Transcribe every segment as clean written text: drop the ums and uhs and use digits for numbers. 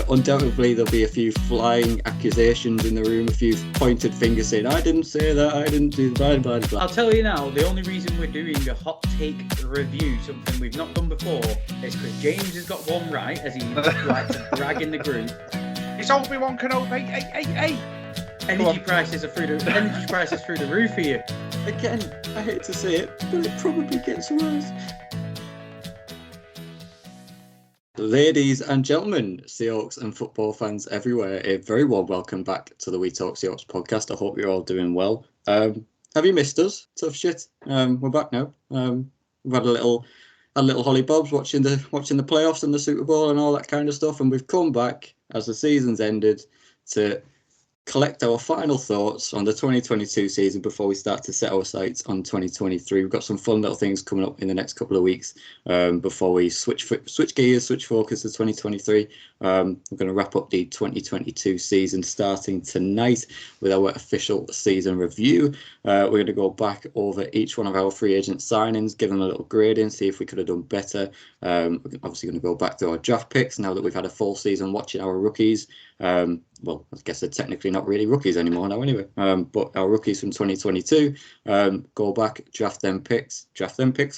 Undoubtedly, there'll be a few flying accusations in the room, a few pointed fingers saying, I didn't say that, I didn't do blah, blah, blah. I'll tell you now, the only reason we're doing a hot take review, something we've not done before, is because James has got one right, as he likes to brag in the group. It's Obi-Wan Kenobi, hey. Energy prices are through the roof here. Again, I hate to say it, but it probably gets worse. Ladies and gentlemen, Seahawks and football fans everywhere, a very warm welcome back to the We Talk Seahawks podcast. I hope you're all doing well. Have you missed us? Tough shit. We're back now. We've had a little hollybobs watching the playoffs and the Super Bowl and all that kind of stuff, and we've come back as the season's ended to collect our final thoughts on the 2022 season before we start to set our sights on 2023. We've got some fun little things coming up in the next couple of weeks before we switch gears, switch focus to 2023. We're going to wrap up the 2022 season starting tonight with our official season review. We're going to go back over each one of our free agent signings, give them a little grading, see if we could have done better. We're obviously going to go back to our draft picks now that we've had a full season watching our rookies. Well, I guess they're technically not really rookies anymore now anyway, but our rookies from 2022, go back, draft them picks,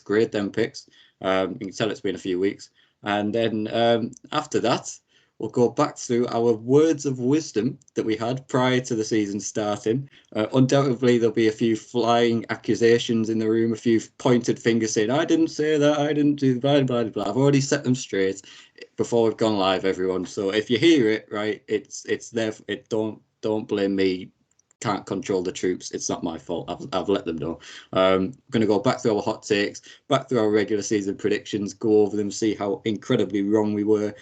grade them picks. You can tell it's been a few weeks. And then after that, we'll go back through our words of wisdom that we had prior to the season starting. Undoubtedly, there'll be a few flying accusations in the room, a few pointed fingers saying, I didn't say that, I didn't do blah, blah, blah. I've already set them straight before we've gone live, everyone. So if you hear it, right, it's there. Don't blame me. Can't control the troops. It's not my fault. I've let them know. I'm going to go back through our hot takes, back through our regular season predictions, go over them, see how incredibly wrong we were.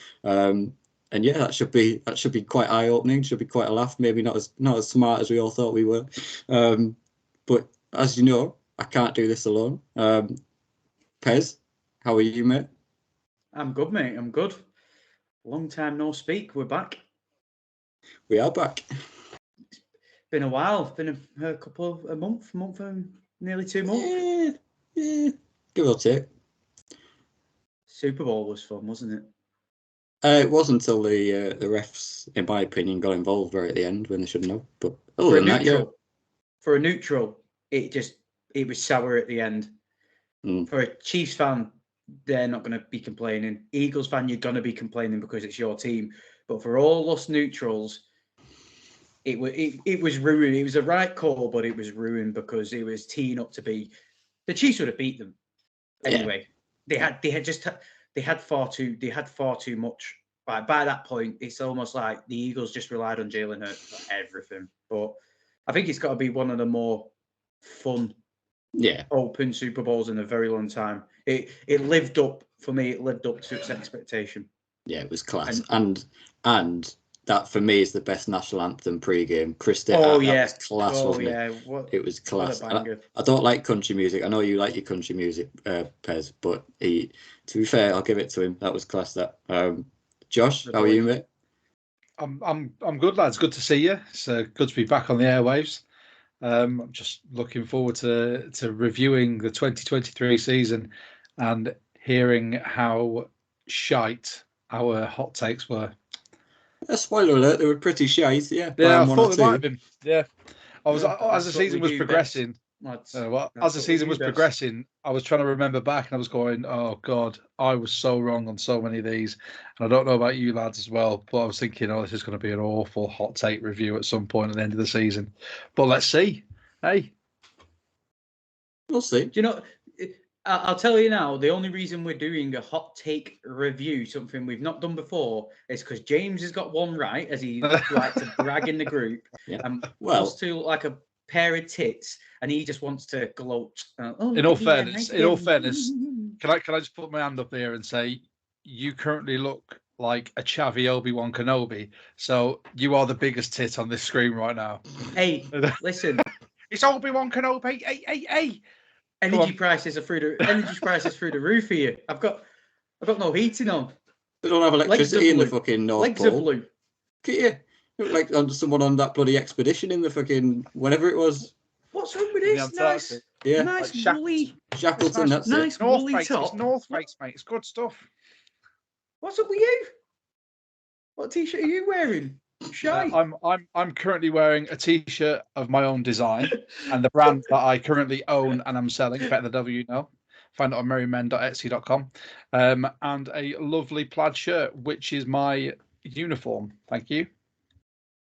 And yeah, that should be quite eye-opening. Should be quite a laugh. Maybe not as smart as we all thought we were. But as you know, I can't do this alone. Pez, how are you, mate? I'm good, mate. I'm good. Long time no speak. We're back. We are back. It's been a while. It's been a month and nearly 2 months. Yeah, give or take. Super Bowl was fun, wasn't it? It wasn't until the refs, in my opinion, got involved right at the end when they shouldn't have. But other than that, yeah. For a neutral, it was sour at the end. For a Chiefs fan, they're not going to be complaining. Eagles fan, you're going to be complaining because it's your team. But for all us neutrals, it was ruined. It was a right call, but it was ruined because it was teeing up to be. The Chiefs would have beat them anyway. Yeah. They had far too much. By that point, it's almost like the Eagles just relied on Jalen Hurts for everything. But I think it's got to be one of the more fun, open Super Bowls in a very long time. It lived up for me. It lived up to its expectation. Yeah, it was class, and that for me is the best national anthem pre-game. Christy, was class, wasn't it? It was class. I don't like country music. I know you like your country music, Pez, but to be fair, I'll give it to him. That was class. That. Josh, how are you, mate? I'm good, lads. Good to see you. It's good to be back on the airwaves. I'm just looking forward to reviewing the 2023 season and hearing how shite our hot takes were. Spoiler alert, they were pretty shite, yeah. Yeah, I thought they might have been. Yeah. As the season was progressing, progressing, I was trying to remember back and I was going, oh God, I was so wrong on so many of these. And I don't know about you lads as well, but I was thinking, this is going to be an awful hot take review at some point at the end of the season. But let's see. Hey. We'll see. Do you know, I'll tell you now, the only reason we're doing a hot take review, something we've not done before, is because James has got one right, as he likes to brag in the group. Yeah. And us two look like a pair of tits, and he just wants to gloat. In all fairness, can I just put my hand up here and say, you currently look like a chavvy Obi-Wan Kenobi, so you are the biggest tit on this screen right now. Hey, listen. It's Obi-Wan Kenobi. Hey. Energy prices are through the roof here. I've got no heating on. They don't have electricity in the fucking North Legs Pole. are blue. Look at you. You look like someone on that bloody expedition in the fucking whenever it was. What's wrong with this? Nice woolly Shackleton. Nice woolly top. It's North Face, mate. It's good stuff. What's up with you? What T-shirt are you wearing? Shy. I'm currently wearing a T-shirt of my own design and the brand that I currently own and I'm selling. Bet the W know. Find it on merrymen.etsy.com. And a lovely plaid shirt, which is my uniform. Thank you.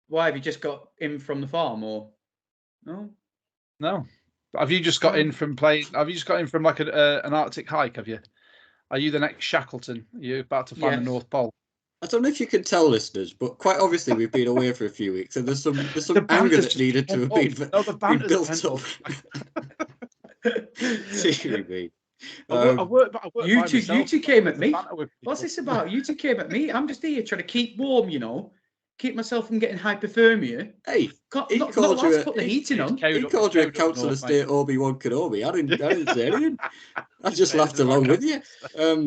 Why have you just got in from the farm or no? No. Have you just got in from playing? Have you just got in from like an Arctic hike? Have you? Are you the next Shackleton? Are you about to find the North Pole? I don't know if you can tell, listeners, but quite obviously we've been away for a few weeks, and there's some anger that needed to have been built up. Seriously, I work you two came at me. What's this about? You two came at me. I'm just here trying to keep warm, keep myself from getting hypothermia. Hey, he called you put the heating on. He called you a Council of State Obi-Wan Kenobi. I didn't say anything. I just laughed along with you.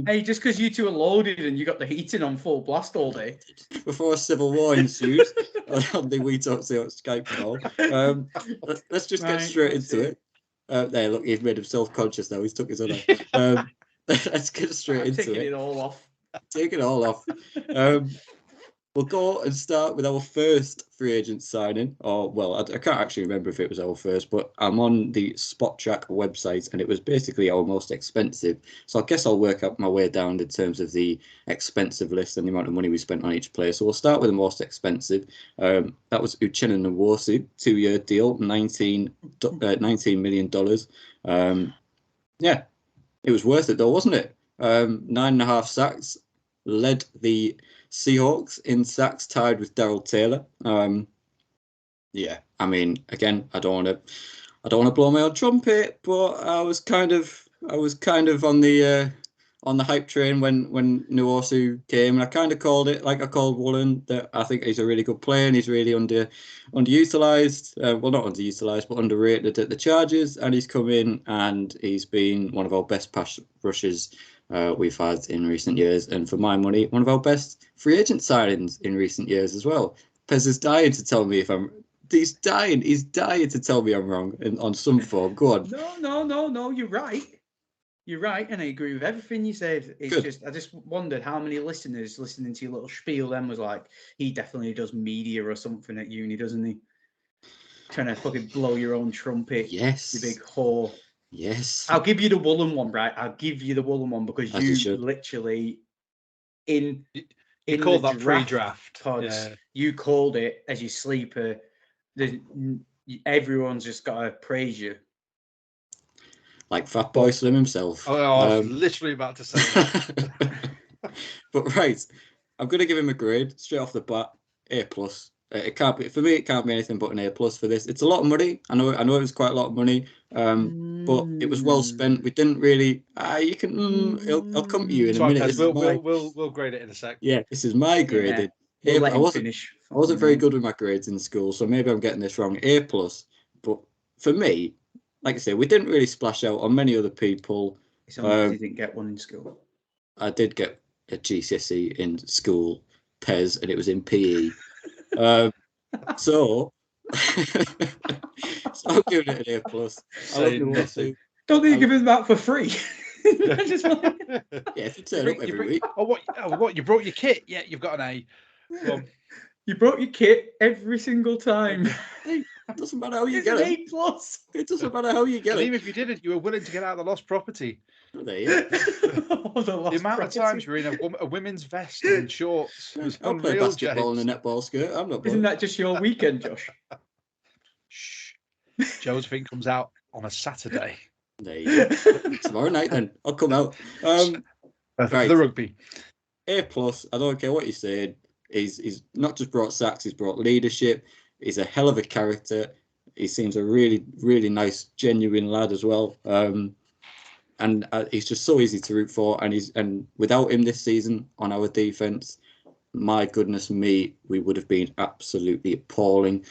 Hey, just because you two are loaded and you got the heating on full blast all day. Before a civil war ensues on the We Talk Seahawks Skype call. Let's just get straight into it. There, look, he's made him self-conscious now. He's took his own off. Let's get straight into it. Taking it all off. Take it all off. We'll go and start with our first free agent signing. I can't actually remember if it was our first, but I'm on the Spot Track website and it was basically our most expensive. So I guess I'll work up my way down in terms of the expensive list and the amount of money we spent on each player. So we'll start with the most expensive. That was Uchenna Nwosu, 2-year deal, $19 million. Yeah, it was worth it though, wasn't it? 9.5 sacks, led the Seahawks in sacks, tied with Darrell Taylor. Yeah, I mean, again, I don't want to blow my own trumpet, but I was kind of on the hype train when Nwosu came, and I kind of called it like I called Woolen, that I think he's a really good player and he's really underutilized. Well, not underutilized, but underrated at the Chargers, and he's come in and he's been one of our best pass rushers we've had in recent years, and for my money, one of our best free agent signings in recent years as well. Pez is dying to tell me he's dying to tell me I'm wrong on some form. Go on. No, you're right. You're right, and I agree with everything you said. It's Good. I just wondered how many listeners listening to your little spiel then was like, he definitely does media or something at uni, doesn't he? Trying to fucking blow your own trumpet. Yes. You big whore. Yes. I'll give you the Woolen one, right? I'll give you the Woolen one because you literally in called that pre-draft. Pods, you called it as your sleeper. Everyone's just got to praise you. Like Fatboy Slim himself. Oh, I was literally about to say that. But right, I'm going to give him a grade straight off the bat, A+. It can't be, for me, it can't be anything but an A+ for this. It's a lot of money. I know it was quite a lot of money, but it was well spent. We didn't really. You can. I'll come to you in a minute. We'll grade it in a sec. Yeah, this is my graded. We'll I wasn't very good with my grades in school, so maybe I'm getting this wrong. A+, but for me, like I say, we didn't really splash out on many other people. It's only because you didn't get one in school. I did get a GCSE in school, Pez, and it was in PE. So I'm giving it an A+. Don't think you give him that for free. Yeah, if you turn up every week. What? You brought your kit? Yeah, you've got an A. Well, you brought your kit every single time. Hey, it doesn't matter how you get it. A+. It doesn't matter how you get it. Even if you didn't, you were willing to get out of the lost property. There you go. The amount of times you're in a women's vest and shorts. I'll play basketball in a netball skirt. I'm not. Isn't that just your weekend, Josh? Shh. Josephine comes out on a Saturday. There you go. Tomorrow night, then I'll come out. Right. The rugby. A+. I don't care what you said. He's not just brought sacks. He's brought leadership. He's a hell of a character. He seems a really, really nice, genuine lad as well. And he's just so easy to root for. And without him this season on our defense, my goodness me, we would have been absolutely appalling.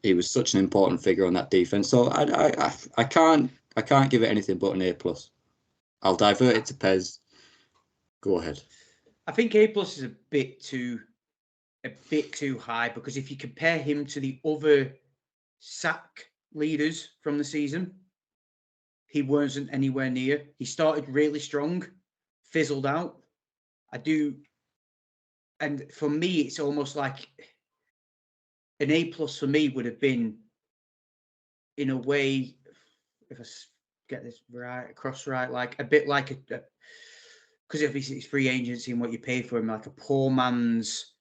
He was such an important figure on that defense. So I can't give it anything but an A+. I'll divert it to Pez. Go ahead. I think A+ is a bit too high, because if you compare him to the other sack leaders from the season, he wasn't anywhere near. He started really strong, fizzled out. I do And for me, it's almost like an A+ for me would have been, in a way, if I get this right, like a bit like because obviously it's free agency and what you pay for him, like a poor man's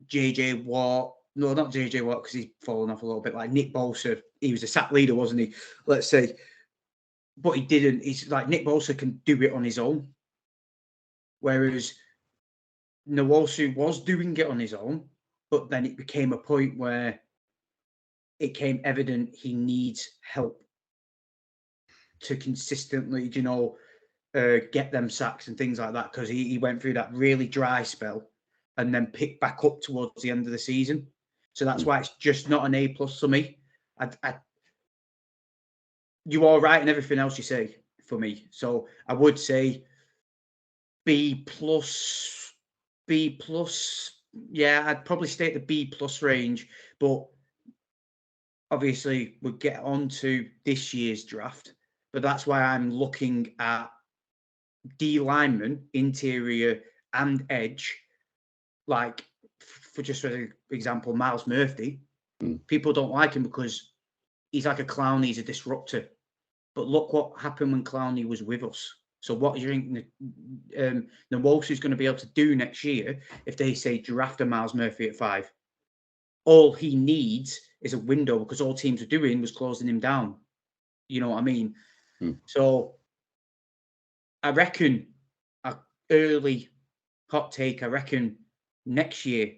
JJ Watt. No, not JJ Watt, because he's fallen off a little bit. Like Nick Bosa, he was a sack leader, wasn't he? Let's say, but he didn't. He's like Nick Bosa can do it on his own, whereas Nwosu was doing it on his own, but then it became a point where it became evident he needs help to consistently, get them sacks and things like that, because he went through that really dry spell and then picked back up towards the end of the season. So that's why it's just not an A+ for me. You are right in everything else you say for me. So I would say B+. Yeah, I'd probably stay at the B+ range, but obviously we'll get on to this year's draft. But that's why I'm looking at D lineman, interior and edge, like for example, Miles Murphy. People don't like him because he's like a clown, he's a disruptor. But look what happened when Clowney was with us. So what do you think Nwosu's going to be able to do next year if they say draft a Miles Murphy at 5? All he needs is a window, because all teams are doing was closing him down. You know what I mean? So I reckon an early hot take, I reckon next year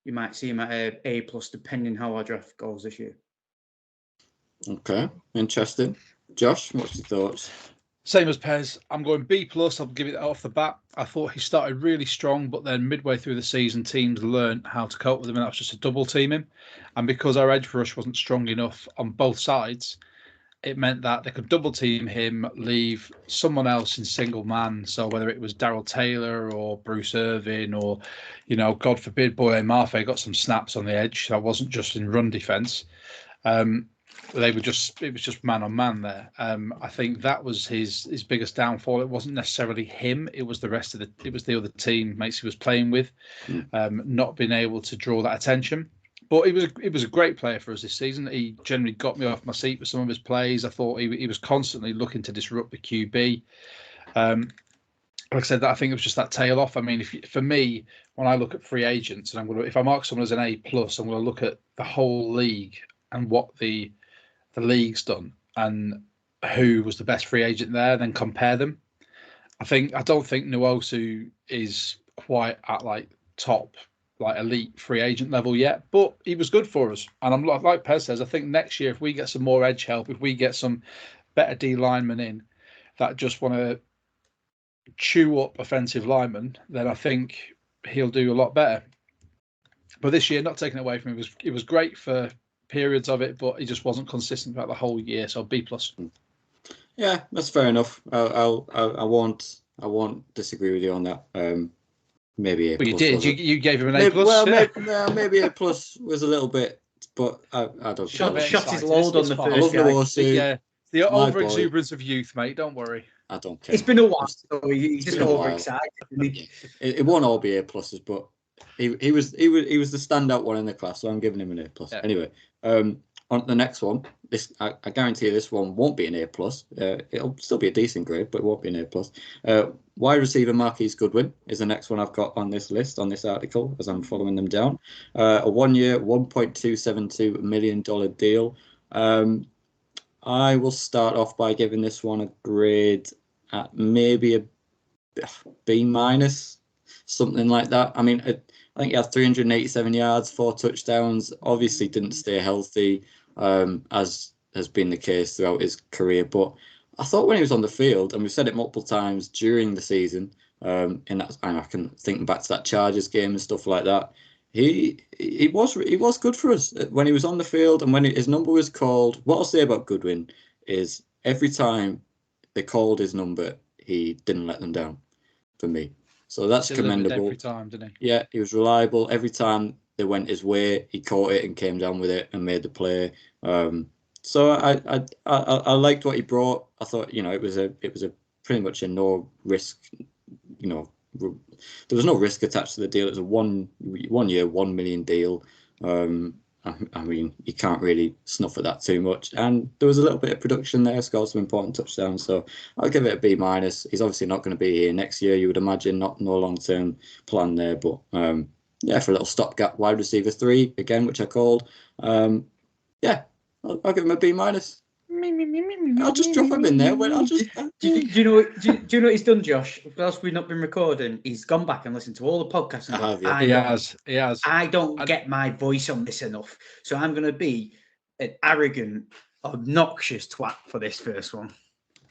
you might see him at A+, depending how our draft goes this year. Okay, interesting. Josh, what's your thoughts? Same as Pez. I'm going B+. I'll give it off the bat. I thought he started really strong, but then midway through the season, teams learned how to cope with him, and that was just to double team him. And because our edge rush wasn't strong enough on both sides, it meant that they could double team him, leave someone else in single man. So whether it was Darrell Taylor or Bruce Irvin or, God forbid, Boye Mafe got some snaps on the edge. That wasn't just in run defense. It was just man on man there. I think that was his biggest downfall. It wasn't necessarily him. It was the other teammates he was playing with, not being able to draw that attention. But it was a great player for us this season. He generally got me off my seat with some of his plays. I thought he was constantly looking to disrupt the QB. Like I said, I think it was just that tail off. I mean, for me, when I look at free agents, and if I mark someone as an A+, I'm going to look at the whole league and what the league's done and who was the best free agent there, then compare them. I don't think Nwosu is quite at top elite free agent level yet, but he was good for us. And I'm like Pez says, I think next year if we get some more edge help, if we get some better D linemen in that just want to chew up offensive linemen, then I think he'll do a lot better. But this year, not taking it away from him, it was great for periods of it, but he just wasn't consistent throughout the whole year. So B+. Yeah, that's fair enough. I won't disagree with you on that. Maybe A+. Well, you did. You gave him an A+. Well, maybe A+ was a little bit, but I don't. Shot his load on the first guy. The over exuberance of youth, mate. Don't worry. I don't care. It's been a while, so he's just overexcited. It won't all be A+, but he was the standout one in the class, so I'm giving him an A+. Yeah. Anyway, on the next one, I guarantee this one won't be an A+. It'll still be a decent grade, but it won't be an A+. Wide receiver Marquise Goodwin is the next one I've got on this list, on this article, as I'm following them down. A 1 year, $1.272 million deal. I will start off by giving this one a grade at maybe a B-, something like that. I mean, I think he had 387 yards, 4 touchdowns. Obviously didn't stay healthy, as has been the case throughout his career. But I thought when he was on the field, and we've said it multiple times during the season, and I can think back to that Chargers game and stuff like that. He was good for us when he was on the field, and when his number was called. What I'll say about Goodwin is every time they called his number, he didn't let them down. For me, so that's commendable. Every time, didn't he? Yeah, he was reliable every time they went his way. He caught it and came down with it and made the play. So I liked what he brought. I thought it was a pretty much a no risk, there was no risk attached to the deal. It was a one year, $1 million deal. I mean, you can't really snuff at that too much. And there was a little bit of production there, scored some important touchdowns. So I'll give it a B-. He's obviously not going to be here next year, you would imagine. No long-term plan there. But yeah, for a little stopgap wide receiver 3 again, which I called. Yeah, I'll give him a B-. I'll just drop him in there. Do you know what he's done, Josh? Whilst we've not been recording, he's gone back and listened to all the podcasts. And He has. I don't get my voice on this enough, so I'm going to be an arrogant, obnoxious twat for this first one.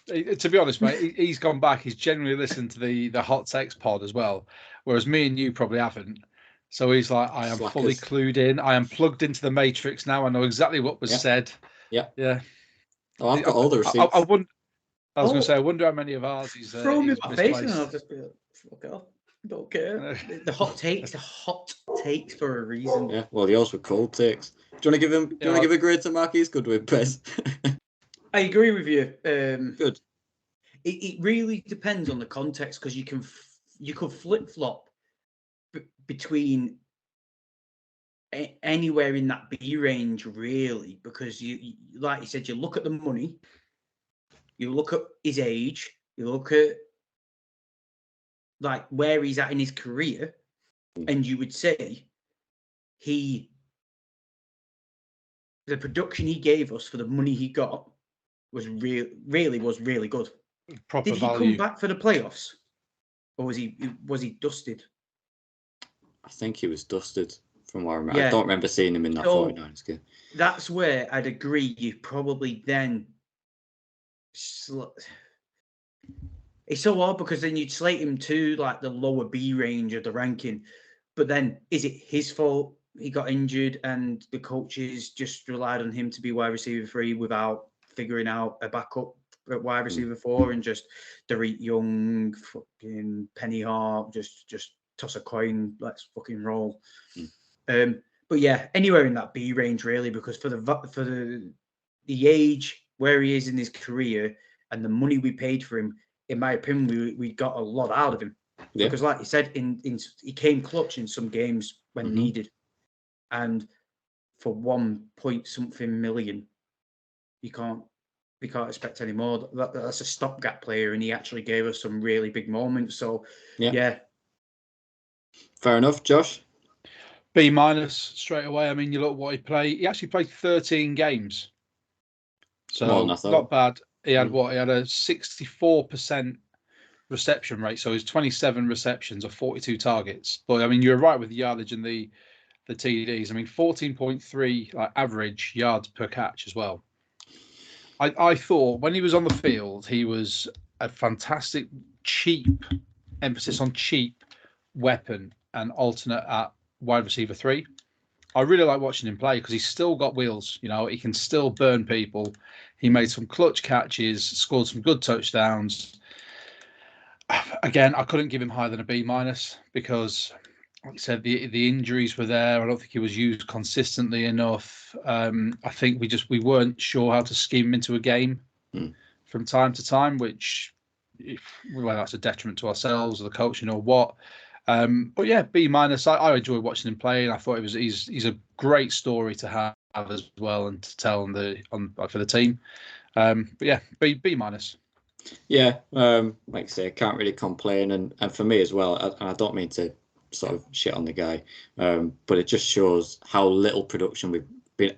To be honest, mate, he's gone back. He's generally listened to the Hot Takes pod as well, whereas me and you probably haven't. So he's like, I am fully clued in. I am plugged into the matrix now. I know exactly what was said. Yeah. Oh, I've got all the receipts. I was going to say, I wonder how many of ours he's throw me he's my face and I'll just be like, fuck off. I don't care. The hot takes for a reason. Yeah, well, yours were cold takes. Do you want to give him? Do you want to give a grade to Marquise Goodwin, Pez? I agree with you. Good. It really depends on the context, because you could flip flop between anywhere in that B range, really, because you like you said, you look at the money, you look at his age, you look at like where he's at in his career, and you would say the production he gave us for the money he got was really good. Proper Did he value. come back for the playoffs, or was he dusted? I think he was dusted. From what I remember. Yeah. I don't remember seeing him in that 49ers game. That's where I'd agree. You probably then. It's so odd, because then you'd slate him to like the lower B range of the ranking. But then, is it his fault he got injured and the coaches just relied on him to be wide receiver 3 without figuring out a backup at wide receiver 4, and just Derek Young, fucking Penny Hart, just toss a coin, let's fucking roll. But yeah, anywhere in that B range, really, because for the age where he is in his career and the money we paid for him, in my opinion, we got a lot out of him. Yeah. Because, like you said, he came clutch in some games when needed, and for 1-point-something million, we can't expect any more. That's a stopgap player, and he actually gave us some really big moments. So yeah. Fair enough, Josh. B- straight away. I mean, you look what he played. He actually played 13 games, so not bad. He had He had a 64% reception rate, so his 27 receptions or 42 targets. But I mean, you're right with the yardage and the TDs. I mean, 14.3 average yards per catch as well. I thought when he was on the field, he was a fantastic, cheap, emphasis on cheap weapon and alternate at wide receiver 3. I really like watching him play because he's still got wheels. You know, he can still burn people. He made some clutch catches, scored some good touchdowns. Again, I couldn't give him higher than a B- because, like I said, the injuries were there. I don't think he was used consistently enough. I think we weren't sure how to scheme him into a game from time to time, which, whether that's a detriment to ourselves or the coaching or what. But yeah, B-. I enjoy watching him play, and I thought he's a great story to have as well and to tell for the team. But yeah, B-. Yeah, like I say, I can't really complain, and for me as well. I don't mean to sort of shit on the guy, but it just shows how little production we've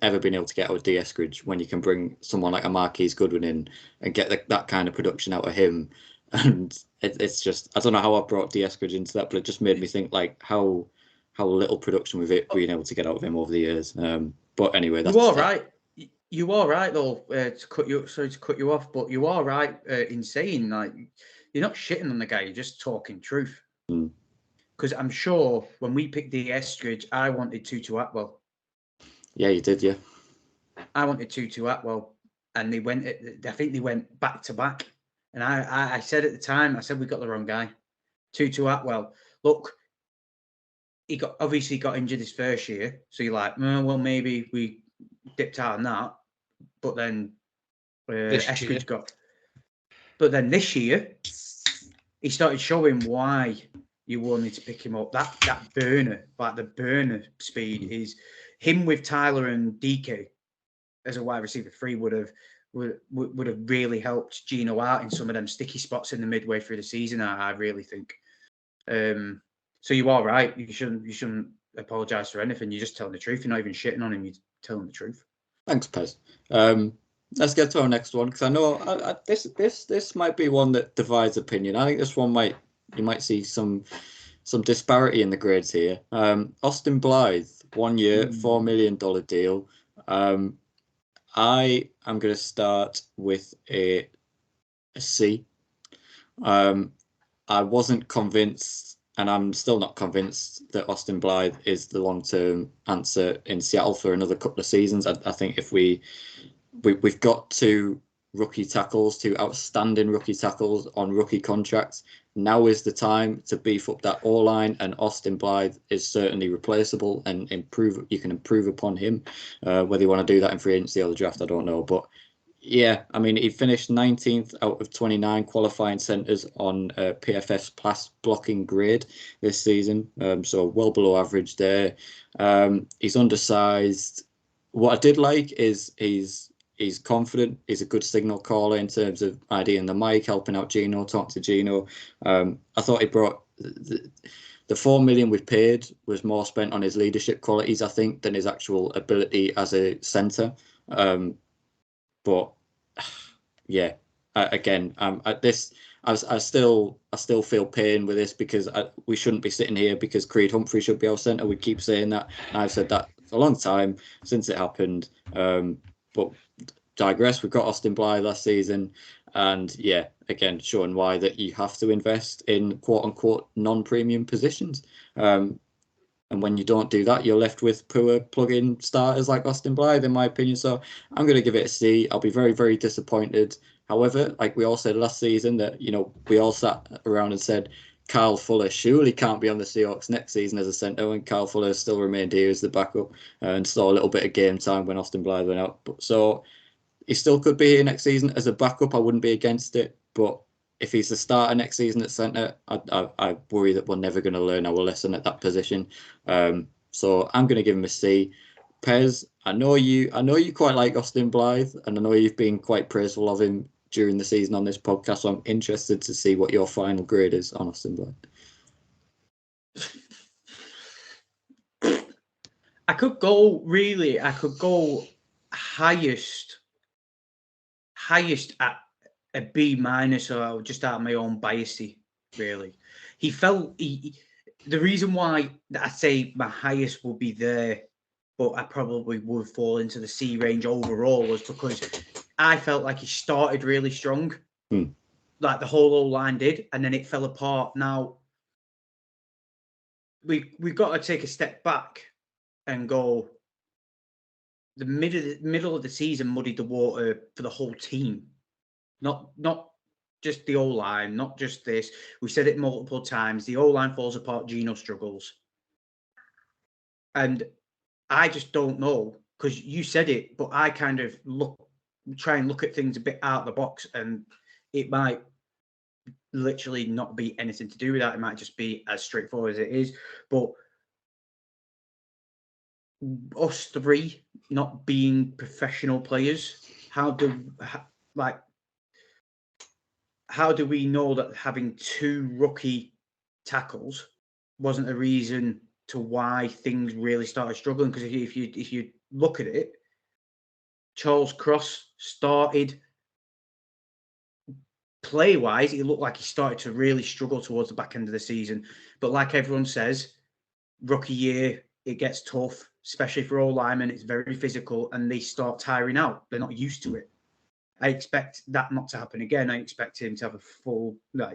ever been able to get out of D. Eskridge when you can bring someone like a Marquise Goodwin in and get that kind of production out of him. And it's just, I don't know how I brought D. Eskridge into that, but it just made me think like how little production we've been able to get out of him over the years. But anyway, that's right. You are right, though. Sorry to cut you off, but you are right in saying like you're not shitting on the guy. You're just talking truth. Because I'm sure when we picked the Eskridge, I wanted Tutu Atwell. Yeah, you did, yeah. I wanted Tutu Atwell, and I think they went back to back. And I said at the time, we got the wrong guy. Tutu Atwell. Look, he obviously got injured his first year, so you're like, well, maybe we dipped out on that. But then Eskridge got. But then this year, he started showing why you wanted to pick him up. That burner, like the burner speed, is him with Tyler and DK as a wide receiver 3 would have really helped Gino out in some of them sticky spots in the midway through the season. I really think. So you are right. You shouldn't apologise for anything. You're just telling the truth. You're not even shitting on him. You're telling the truth. Thanks, Pez. Let's get to our next one, because I know this might be one that divides opinion. I think this one you might see some disparity in the grades here. Austin Blythe, 1 year, $4 million deal. I am going to start with a C. I wasn't convinced, and I'm still not convinced, that Austin Blythe is the long-term answer in Seattle for another couple of seasons. I think if we've got two outstanding rookie tackles on rookie contracts. Now is the time to beef up that O-line, and Austin Blythe is certainly replaceable and improve. You can improve upon him. Whether you want to do that in free agency or the draft, I don't know. But yeah, I mean, he finished 19th out of 29 qualifying centers on PFF's pass blocking grade this season. So well below average there. He's undersized. What I did like is he's confident. He's a good signal caller in terms of IDing the mic, helping out Gino, talking to Gino. I thought he brought the $4 million we paid was more spent on his leadership qualities, I think, than his actual ability as a center. But yeah, again, I still feel pain with this, because we shouldn't be sitting here because Creed Humphrey should be our center. We keep saying that, and I've said that for a long time since it happened. But digress, we've got Austin Blythe last season, and yeah, again, showing why that you have to invest in quote-unquote non-premium positions. And when you don't do that, you're left with poor plug-in starters like Austin Blythe, in my opinion. So I'm going to give it a C. I'll be very, very disappointed. However, like we all said last season, that, you know, we all sat around and said Kyle Fuller surely can't be on the Seahawks next season as a centre, and Kyle Fuller still remained here as the backup and saw a little bit of game time when Austin Blythe went out. But so he still could be here next season as a backup. I wouldn't be against it, but if he's the starter next season at centre, I worry that we're never going to learn our lesson at that position. So I'm going to give him a C. Pez, I know you quite like Austin Blythe, and I know you've been quite praiseful of him during the season on this podcast. So I'm interested to see what your final grade is on Austin Blythe. I could go highest at a B minus, or just out of my own bias, really. The reason why I say my highest will be there, but I probably would fall into the C range overall, was because I felt like he started really strong, like the whole O-line did, and then it fell apart. Now, we've got to take a step back and go, the middle of the season muddied the water for the whole team. Not just the O-line, not just this. We said it multiple times. The O-line falls apart, Gino struggles. And I just don't know, because you said it, but I kind of try and look at things a bit out of the box, and it might literally not be anything to do with that. It might just be as straightforward as it is. But us three not being professional players, how do we know that having two rookie tackles wasn't a reason to why things really started struggling? Because if you look at it, Charles Cross started play-wise, it looked like he started to really struggle towards the back end of the season. But like everyone says, rookie year, it gets tough, especially for all linemen. It's very physical, and they start tiring out. They're not used to it. I expect that not to happen again. I expect him to have a full, But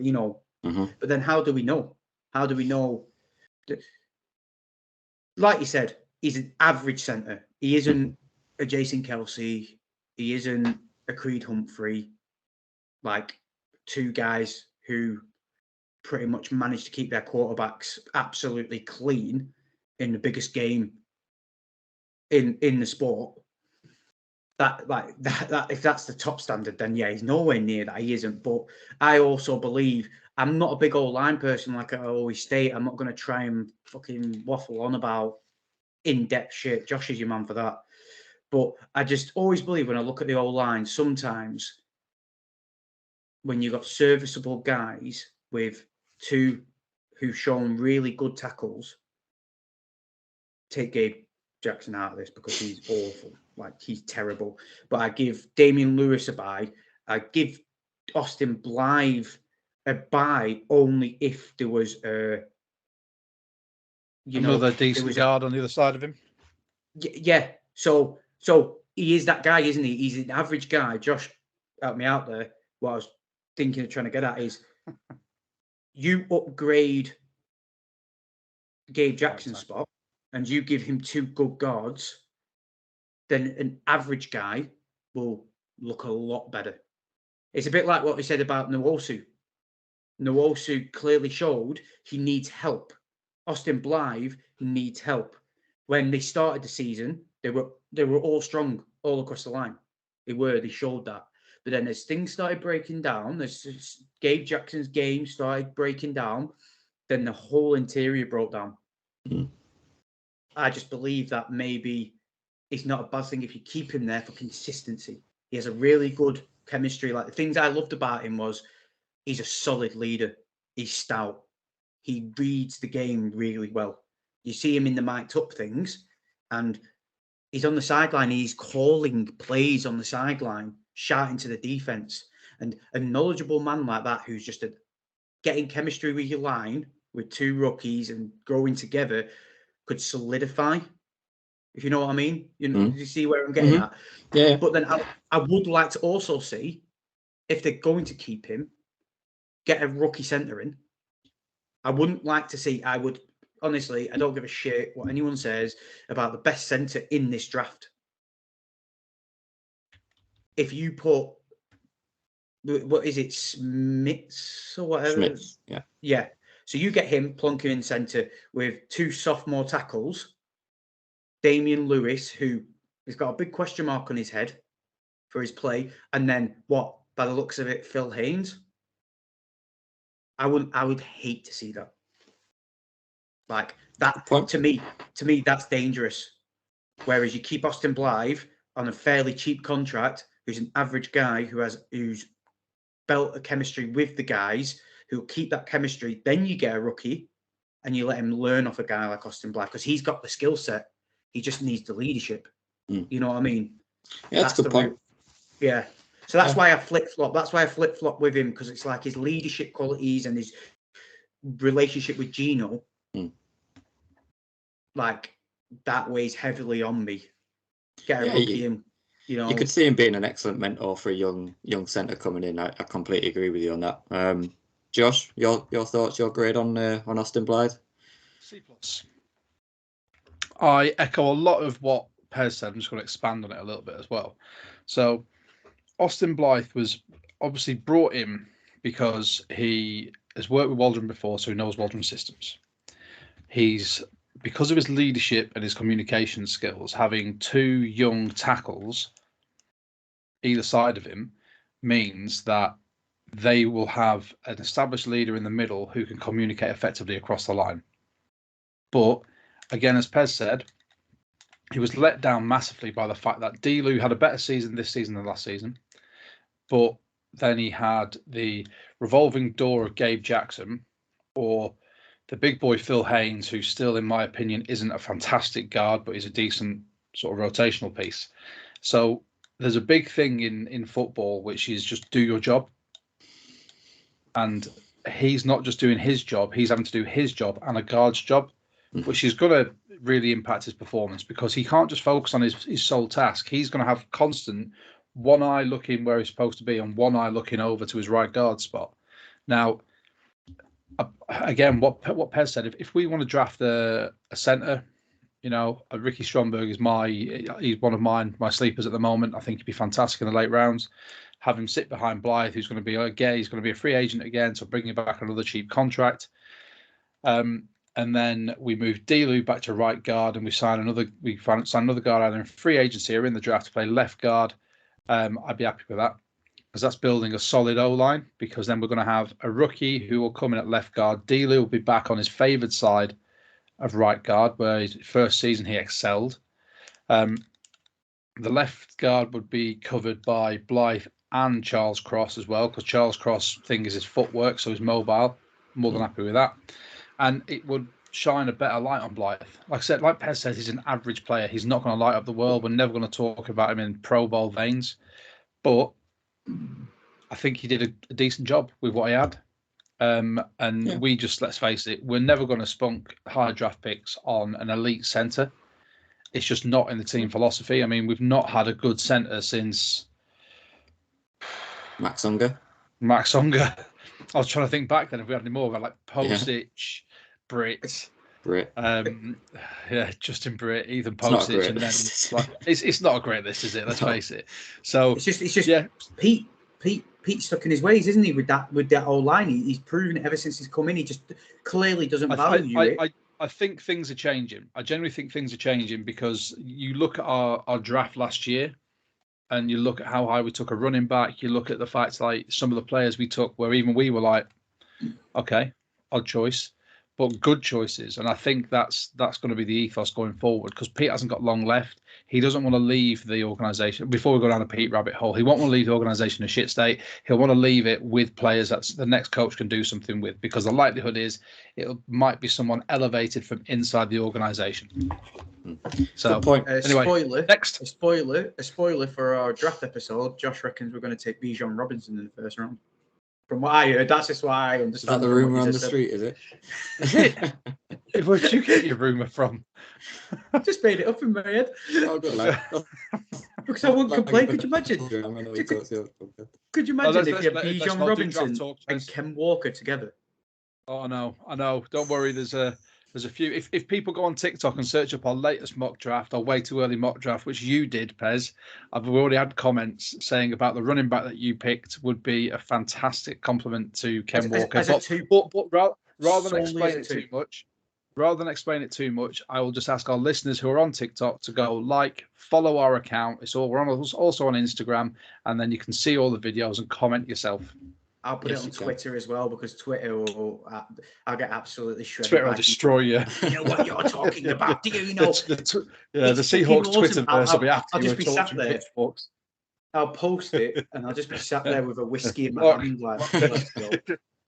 then how do we know? How do we know? Like you said, he's an average centre. He isn't a Jason Kelce. He isn't a Creed Humphrey. Like two guys who pretty much managed to keep their quarterbacks absolutely clean in the biggest game in the sport. That if that's the top standard, then yeah, he's nowhere near that. He isn't. But I also believe I'm not a big old line person, like I always state. I'm not going to try and fucking waffle on about in-depth shit. Josh is your man for that. But I just always believe when I look at the old line, sometimes when you've got serviceable guys with two who've shown really good tackles, take Gabe Jackson out of this because he's awful. Like, he's terrible. But I give Damian Lewis a bye. I give Austin Blythe a bye only if there was another decent guard on the other side of him. Yeah. So he is that guy, isn't he? He's an average guy. Josh, help me out there. What I was thinking of trying to get at is you upgrade Gabe Jackson's spot and you give him two good guards, then an average guy will look a lot better. It's a bit like what we said about Nwosu. Nwosu clearly showed he needs help. Austin Blythe needs help. When they started the season, they were all strong all across the line. They showed that. But then as things started breaking down, as Gabe Jackson's game started breaking down, then the whole interior broke down. I just believe that maybe it's not a bad thing if you keep him there for consistency. He has a really good chemistry. Like, the things I loved about him was he's a solid leader. He's stout. He reads the game really well. You see him in the mic'd up things, and he's on the sideline. He's calling plays on the sideline, shouting to the defense. And a knowledgeable man like that, who's just getting chemistry with your line, with two rookies and growing together, could solidify. If you know what I mean, you see where I'm getting at. Yeah. But then I would like to also see, if they're going to keep him, get a rookie centre in. I wouldn't like to see. Honestly, I don't give a shit what anyone says about the best centre in this draft. If you put, what is it, Smits or whatever? Smits, yeah. Yeah. So you get him plonking in centre with two sophomore tackles, Damian Lewis, who has got a big question mark on his head for his play, and then what? By the looks of it, Phil Haynes. I would hate to see that. Like that, to me, that's dangerous. Whereas you keep Austin Blythe on a fairly cheap contract, who's an average guy who's built a chemistry with the guys who'll keep that chemistry. Then you get a rookie, and you let him learn off a guy like Austin Blythe because he's got the skill set. He just needs the leadership. You know what I mean? Yeah, that's a good point. Yeah. So that's why I flip-flop. That's why I flip-flop with him, because it's like his leadership qualities and his relationship with Gino, like, that weighs heavily on me. Get a rookie in, you know. You could see him being an excellent mentor for a young centre coming in. I completely agree with you on that. Josh, your thoughts, your grade on Austin Blythe? C+. I echo a lot of what Pez said. I'm just going to expand on it a little bit as well. So Austin Blythe was obviously brought in because he has worked with Waldron before, so he knows Waldron systems. Because of his leadership and his communication skills, having two young tackles either side of him means that they will have an established leader in the middle who can communicate effectively across the line. But again, as Pez said, he was let down massively by the fact that D-Lou had a better season this season than last season. But then he had the revolving door of Gabe Jackson, or the big boy Phil Haynes, who still, in my opinion, isn't a fantastic guard, but is a decent sort of rotational piece. So there's a big thing in football, which is just do your job. And he's not just doing his job, he's having to do his job and a guard's job, which is going to really impact his performance, because he can't just focus on his sole task. He's going to have constant one eye looking where he's supposed to be and one eye looking over to his right guard spot. Now, again, what Pez said, if we want to draft a centre, you know, Ricky Stromberg he's one of my sleepers at the moment. I think he'd be fantastic in the late rounds. Have him sit behind Blythe, who's going to be he's going to be a free agent again, so bring him back another cheap contract. And then we move D-Lou back to right guard, and we sign another guard either in free agency or in the draft to play left guard. I'd be happy with that. because that's building a solid O-line, because then we're going to have a rookie who will come in at left guard. Dealey will be back on his favoured side of right guard, where his first season he excelled. The left guard would be covered by Blythe and Charles Cross as well, because Charles Cross thing is his footwork, so he's mobile. More than happy with that. And it would shine a better light on Blythe. Like I said, like Pez says, he's an average player. He's not going to light up the world. We're never going to talk about him in Pro Bowl veins. But I think he did a decent job with what he had. We just, let's face it, we're never going to spunk high draft picks on an elite centre. It's just not in the team philosophy. I mean, we've not had a good centre since Max Unger. I was trying to think back then if we had any more about like Postage, Britt. Justin Britt, Ethan Postage, and then it's not a great list, is it? Let's face it. So it's just Pete stuck in his ways, isn't he? With that whole line, he's proven it ever since he's come in. He just clearly doesn't value it. I think things are changing. I generally think things are changing, because you look at our draft last year, and you look at how high we took a running back. You look at the fact like some of the players we took, where even we were like, okay, odd choice, but good choices. And I think that's going to be the ethos going forward, because Pete hasn't got long left. He doesn't want to leave the organisation. Before we go down the Pete rabbit hole, he won't want to leave the organisation in a shit state. He'll want to leave it with players that the next coach can do something with, because the likelihood is it might be someone elevated from inside the organisation. So, good point. Anyway, next. A spoiler for our draft episode. Josh reckons we're going to take Bijan Robinson in the first round. From what I heard, that's just why I understand. Is that the rumour on the street, is it? Where'd you get your rumour from? I just made it up in my head. Oh, good lad. Because I wouldn't complain. Could you imagine? Could you imagine if you had Bijan Robinson and Ken Walker together? Oh, I know. Don't worry. There's a few. If people go on TikTok and search up our latest mock draft, our way too early mock draft, which you did, Pez, I've already had comments saying about the running back that you picked would be a fantastic compliment to Ken Walker. But rather than explain it too much, I will just ask our listeners who are on TikTok to go follow our account. We're also on Instagram, and then you can see all the videos and comment yourself. I'll put it on Twitter as well, because Twitter I'll get absolutely shredded. Twitter will destroy you. You know what you're talking about? Do you know? The Seahawks Twitterverse will be after I'll you. just be sat there. I'll post it, and I'll just be sat there with a whiskey in my hand,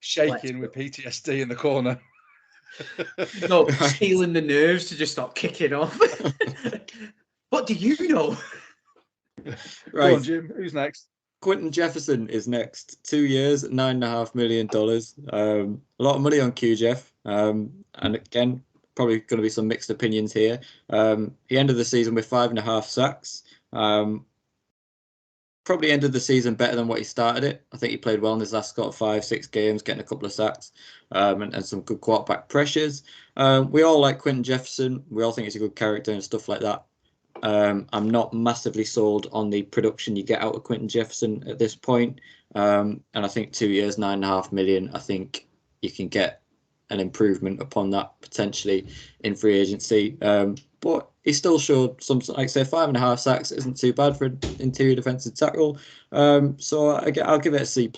shaking with PTSD in the corner. No, stealing the nerves to just start kicking off. What do you know? Right, Go on, Jim. Who's next? Quentin Jefferson is next. 2 years, $9.5 million. A lot of money on Q Jeff. And again, probably going to be some mixed opinions here. He ended the season with 5.5 sacks. Probably ended the season better than what he started it. I think he played well in his last 5-6 games, getting a couple of sacks and some good quarterback pressures. We all like Quentin Jefferson. We all think he's a good character and stuff like that. I'm not massively sold on the production you get out of Quentin Jefferson at this point. And I think 2 years, $9.5 million, I think you can get an improvement upon that potentially in free agency. But he still showed some, like say, 5.5 sacks isn't too bad for an interior defensive tackle. So I'll give it a C+.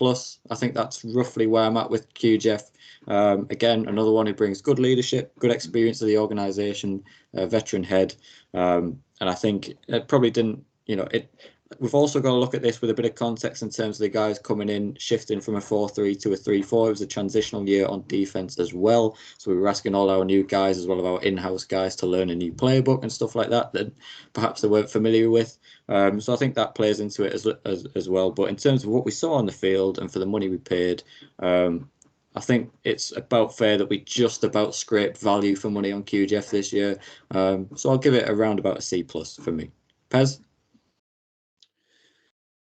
I think that's roughly where I'm at with Q Jeff. Again, another one who brings good leadership, good experience of the organisation, veteran head. And I think it probably didn't, we've also got to look at this with a bit of context in terms of the guys coming in, shifting from a 4-3 to a 3-4. It was a transitional year on defense as well. So we were asking all our new guys, as well as our in-house guys, to learn a new playbook and stuff like that perhaps they weren't familiar with. So I think that plays into it as well. But in terms of what we saw on the field and for the money we paid, I think it's about fair that we just about scraped value for money on Q Jeff this year. So I'll give it around about a C+ for me. Pez?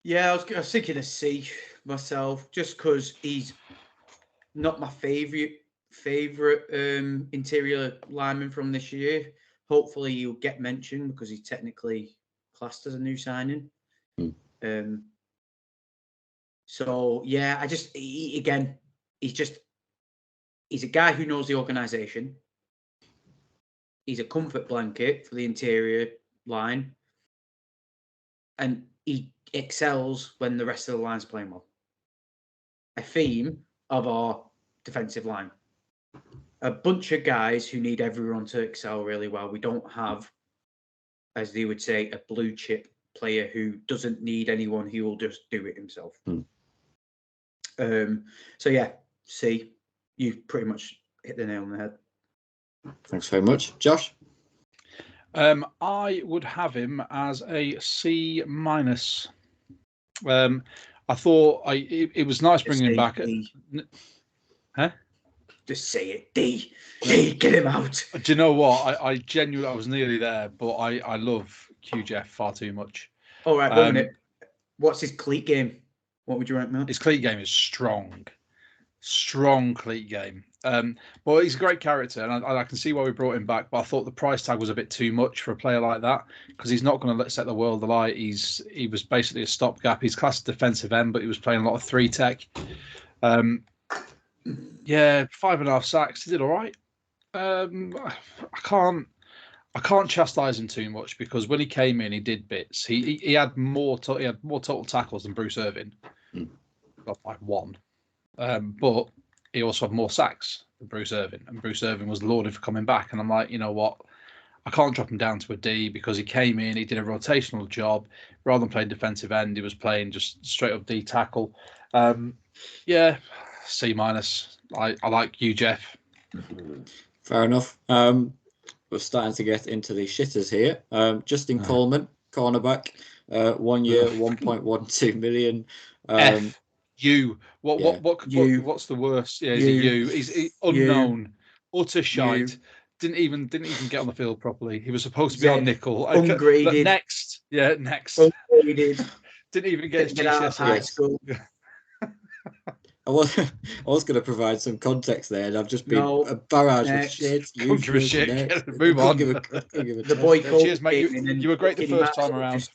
Yeah, I was thinking a C myself, just because he's not my favourite interior lineman from this year. Hopefully he'll get mentioned because he's technically classed as a new signing. So yeah, he's a guy who knows the organisation. He's a comfort blanket for the interior line. And he excels when the rest of the line's playing well. A theme of our defensive line. A bunch of guys who need everyone to excel really well. We don't have, as they would say, a blue chip player who doesn't need anyone. He will just do it himself. So yeah, C, you pretty much hit the nail on the head. Thanks very much. Josh? I would have him as a C-. I thought it was nice bringing him back. Huh? Just say it, D. D, get him out. Do you know what? I genuinely, I was nearly there, but I love Q-Jeff far too much. All right, 1 minute. What's his cleat game? What would you rank that? His cleat game is strong cleat game. Well, he's a great character, and I can see why we brought him back. But I thought the price tag was a bit too much for a player like that, because he's not going to set the world alight. He was basically a stopgap. He's classed defensive end, but he was playing a lot of 3-tech. Yeah, 5.5 sacks. He did all right. I can't chastise him too much, because when he came in, he did bits. He had more total tackles than Bruce Irvin, got like 1. But he also had more sacks than Bruce Irvin, and Bruce Irvin was lauded for coming back. And I'm like, you know what? I can't drop him down to a D, because he came in, he did a rotational job. Rather than playing defensive end, he was playing just straight up D tackle. Yeah, C-. I like you, Jeff. Fair enough. We're starting to get into the shitters here. Justin Coleman, cornerback, 1 year, 1.12 million. F. You. What's the worst? Yeah, he's unknown, utter shite. Didn't even get on the field properly. He was supposed to be on nickel. Ungraded. Next. Ungraded. Didn't even get his GCSE. I was going to provide some context there, and I've just been a barrage of shit. Move on. The boy called. Cheers, mate. You were great the first time around.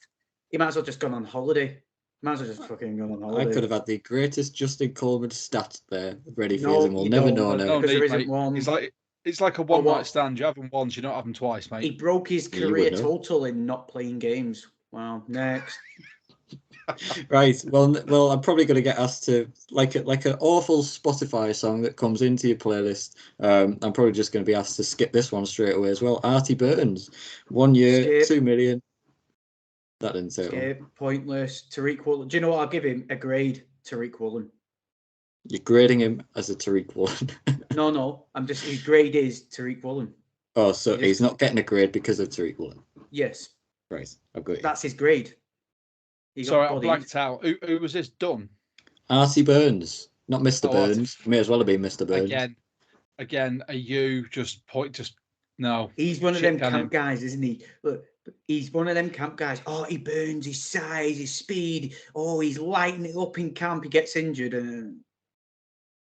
He might as well just gone on holiday. Might as well just fucking gone on holiday. I could have had the greatest Justin Coleman stat there ready for him. We'll never know now. Because there isn't one. It's like a one-night stand. You have them once, you don't have them twice, mate. He broke his career total in not playing games. Wow. Next. Right. Well, I'm probably going to get asked to like an awful Spotify song that comes into your playlist. I'm probably just going to be asked to skip this one straight away as well. Artie Burns, 1 year, skip. 2 million. That didn't say it. Tariq Woolen. Do you know what? I'll give him a grade. Tariq Woolen. You're grading him as a Tariq Woolen. No. His grade is Tariq Woolen. Oh, so he's not getting a grade because of Tariq Woolen. Yes. Right. I've got you. That's his grade. Sorry, I blanked out. Who was this done? Artie Burns, not Mr. Burns. May as well have been Mr. Burns. Again, no. He's one of them camp guys, isn't he? Look, he's one of them camp guys. Oh, he burns his size, his speed. Oh, he's lighting it up in camp. He gets injured, and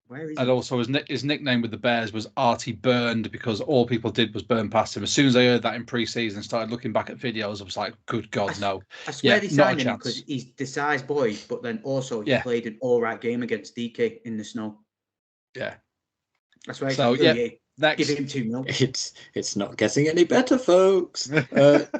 where is he? And also, his nickname with the Bears was Artie Burned, because all people did was burn past him. As soon as I heard that in pre-season and started looking back at videos, I was like, good God, no. I swear they signed him because he's the size boy, but then also he played an all-right game against DK in the snow. Yeah. That's why. So, next. Give him 2 mil. It's not getting any better, folks.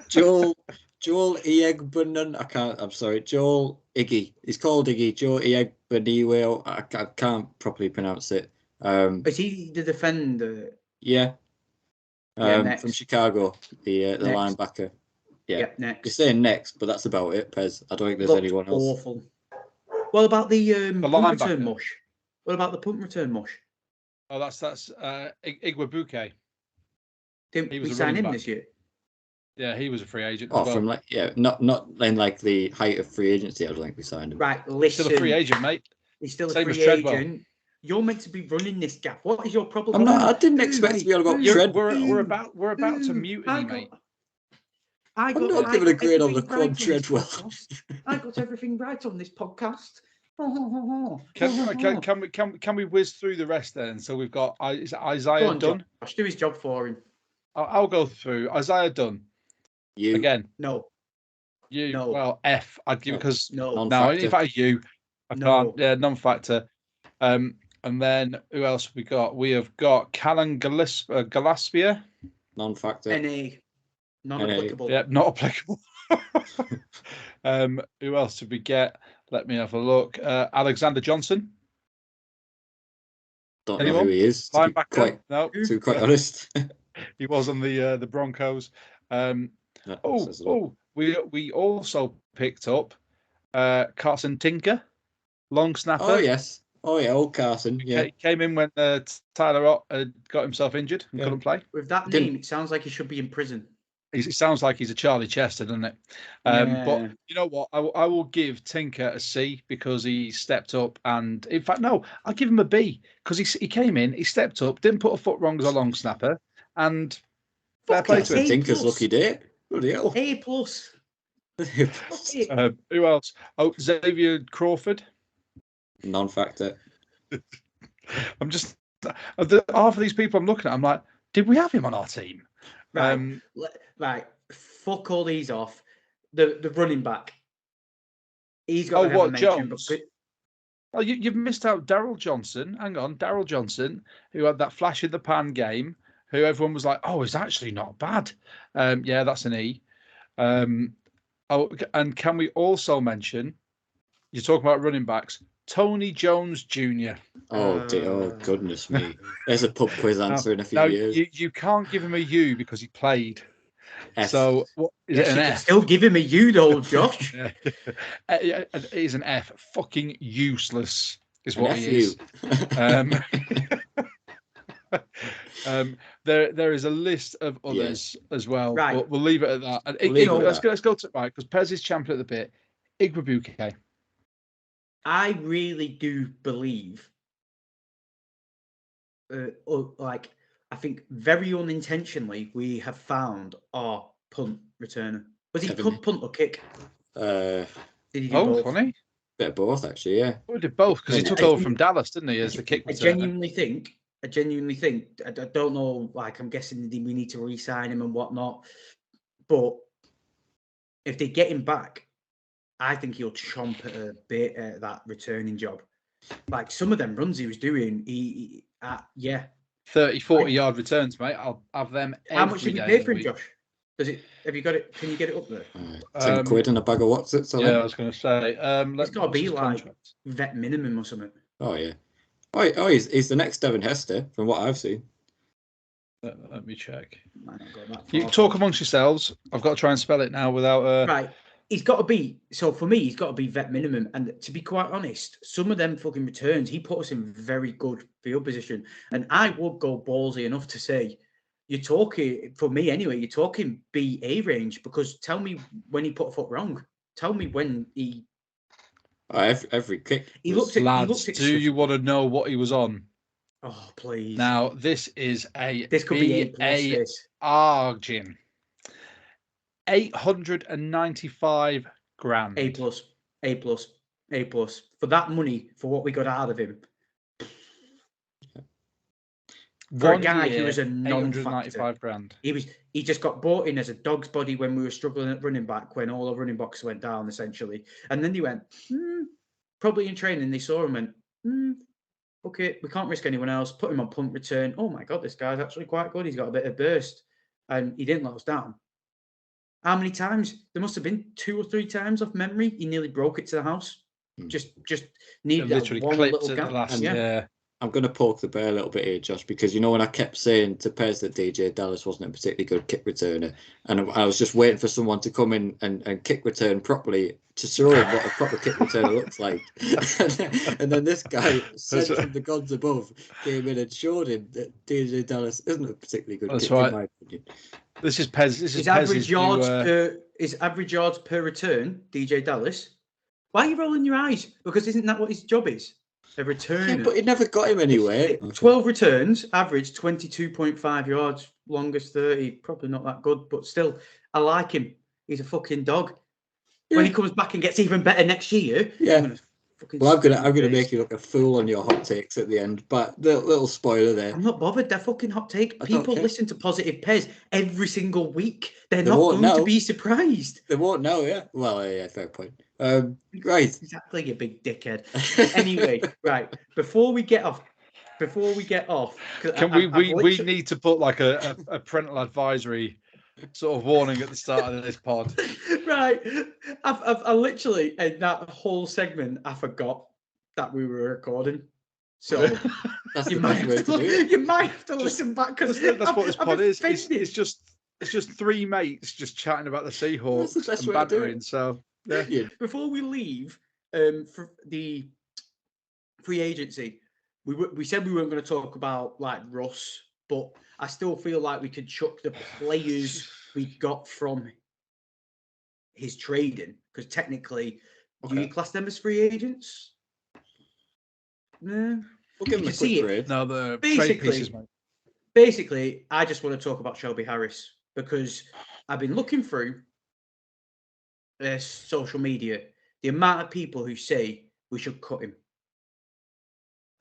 Joel Iegbunen. I'm sorry, Joel Iggy. He's called Iggy. Joel Iegbunen. I can't properly pronounce it. Is he the defender? Yeah. From Chicago, the linebacker. Yeah. Next. You're saying next, but that's about it, Pez. I don't think there's anyone else. Awful. What about the punt return mush? What about the punt return mush? Oh, that's Igwebuike. Didn't we sign him this year? Yeah, he was a free agent. Oh, from not in like the height of free agency. I don't think we signed him. Right, listen. Still a free agent, mate. He's still a free agent. You're meant to be running this gap. What is your problem? I'm not. I didn't expect to be on about Treadwell. We're about to mutiny, mate. I'm not giving a grade on the quad Treadwell. I got everything right on this podcast. Can we whiz through the rest then? So we've got Isaiah Dunn. I'll do his job for him. I'll go through Isaiah Dunn. You again? No. You no. Well, F. I'd give because no. In fact, you. I can't. Yeah, non-factor. And then who else have we got? We have got Callan Gillespie. Non-factor. NA. Non-applicable. Yeah, not applicable. Who else did we get? Let me have a look. Alexander Johnson. Don't know who he is. To be quite honest, he was on the Broncos. We also picked up Carson Tinker, long snapper. Oh yes. Oh yeah, old Carson. Yeah, he came in when Tyler Ott got himself injured and couldn't play. With that name, it sounds like he should be in prison. It sounds like he's a Charlie Chester, doesn't it? But you know what? I will give Tinker a C because he stepped up, and in fact, no, I'll give him a B because he came in, he stepped up, didn't put a foot wrong as a long snapper, and fair play to him. Tinker's lucky day. Bloody hell. A+. Who else? Oh, Xavier Crawford. Non-factor. I'm just half of these people I'm looking at. I'm like, did we have him on our team? Right. Fuck all these off. The running back. He's got to have a mention. Jones? Oh, you've missed out Daryl Johnson. Hang on, Daryl Johnson, who had that flash in the pan game, who everyone was like, oh, he's actually not bad. Yeah, that's an E. And can we also mention, you're talking about running backs, Tony Jones Jr. Oh goodness me. There's a pub quiz answer in a few years. You can't give him a U because he played. F. So what is it? An F? Still give him a U though, Josh. It is an F. Fucking useless is what he is. There is a list of others as well. Right. But we'll leave it at that. And let's go to right because Pez is champion at the bit. Igwebuike. I really do believe, I think very unintentionally, we have found our punt returner. Was he punt or kick? Did he do both? Funny. Bit of both, actually, yeah. We did both because he took over from Dallas, didn't he, as the kick returner? I genuinely think, I don't know, I'm guessing we need to re-sign him and whatnot, but if they get him back, I think he'll chomp at a bit at that returning job. Like some of them runs he was doing, 30, 40-yard returns, mate. I'll have them. How much did you pay for him, Josh? Have you got it? Can you get it up there? £10 and a bag of Watsits. Yeah, I was going to say. It's got to be like vet minimum or something. Oh yeah. Oh, he's the next Devin Hester from what I've seen. Let me check. You talk amongst yourselves. I've got to try and spell it now without. Right. He's got to be, so for me, he's got to be vet minimum. And to be quite honest, some of them fucking returns, he put us in very good field position. And I would go ballsy enough to say, you're talking, for me anyway, you're talking BA range, because tell me when he put a foot wrong. Tell me when he... every kick. He looked at do you want to know what he was on? Oh, please. Now, this is this could be A+. Argin. 895 grand. A+. For that money, for what we got out of him. For a guy who was a non-factor. grand. He just got bought in as a dog's body when we were struggling at running back, when all our running backs went down, essentially. And then they went, probably in training, they saw him and went, okay, we can't risk anyone else. Put him on punt return. Oh my God, this guy's actually quite good. He's got a bit of burst. And he didn't let us down. How many times? There must have been 2 or 3 times off memory. He nearly broke it to the house. Just needed that one little gap. Yeah. I'm going to poke the bear a little bit here, Josh, because when I kept saying to Pez that DJ Dallas wasn't a particularly good kick returner, and I was just waiting for someone to come in and kick return properly to show him what a proper kick returner looks like. and then this guy, sent from the gods above, came in and showed him that DJ Dallas isn't a particularly good kick, in my opinion. This is Pez. His average yards per return, DJ Dallas. Why are you rolling your eyes? Because isn't that what his job is? A return. Yeah, but it never got him anywhere. 12 returns, average 22.5 yards, longest 30. Probably not that good, but still, I like him. He's a fucking dog. Yeah. When he comes back and gets even better next year, I'm gonna make you look a fool on your hot takes at the end. But the little spoiler there. I'm not bothered. They're fucking hot take. People listen to Positive Pez every single week. They're not going to be surprised. They won't know. Yeah. Well, yeah, fair point. Right. Exactly, you big dickhead. Anyway, right. Before we get off, can we need to put like a parental advisory sort of warning at the start of this pod. Right. I literally, in that whole segment, I forgot that we were recording. So That's you the might best way have to to, do it. you might have to listen back because That's what this pod is. Offended. It's just three mates just chatting about the Seahawks That's the best and way to do bantering. it. So yeah. Before we leave, for the free agency, we said we weren't going to talk about like Russ, but I still feel like we could chuck the players we got from his trading, because technically, do you class them as free agents? No. We'll give him a quick grade. No, the Basically- trade pieces, mate. Basically, I just want to talk about Shelby Harris because I've been looking through social media, the amount of people who say we should cut him.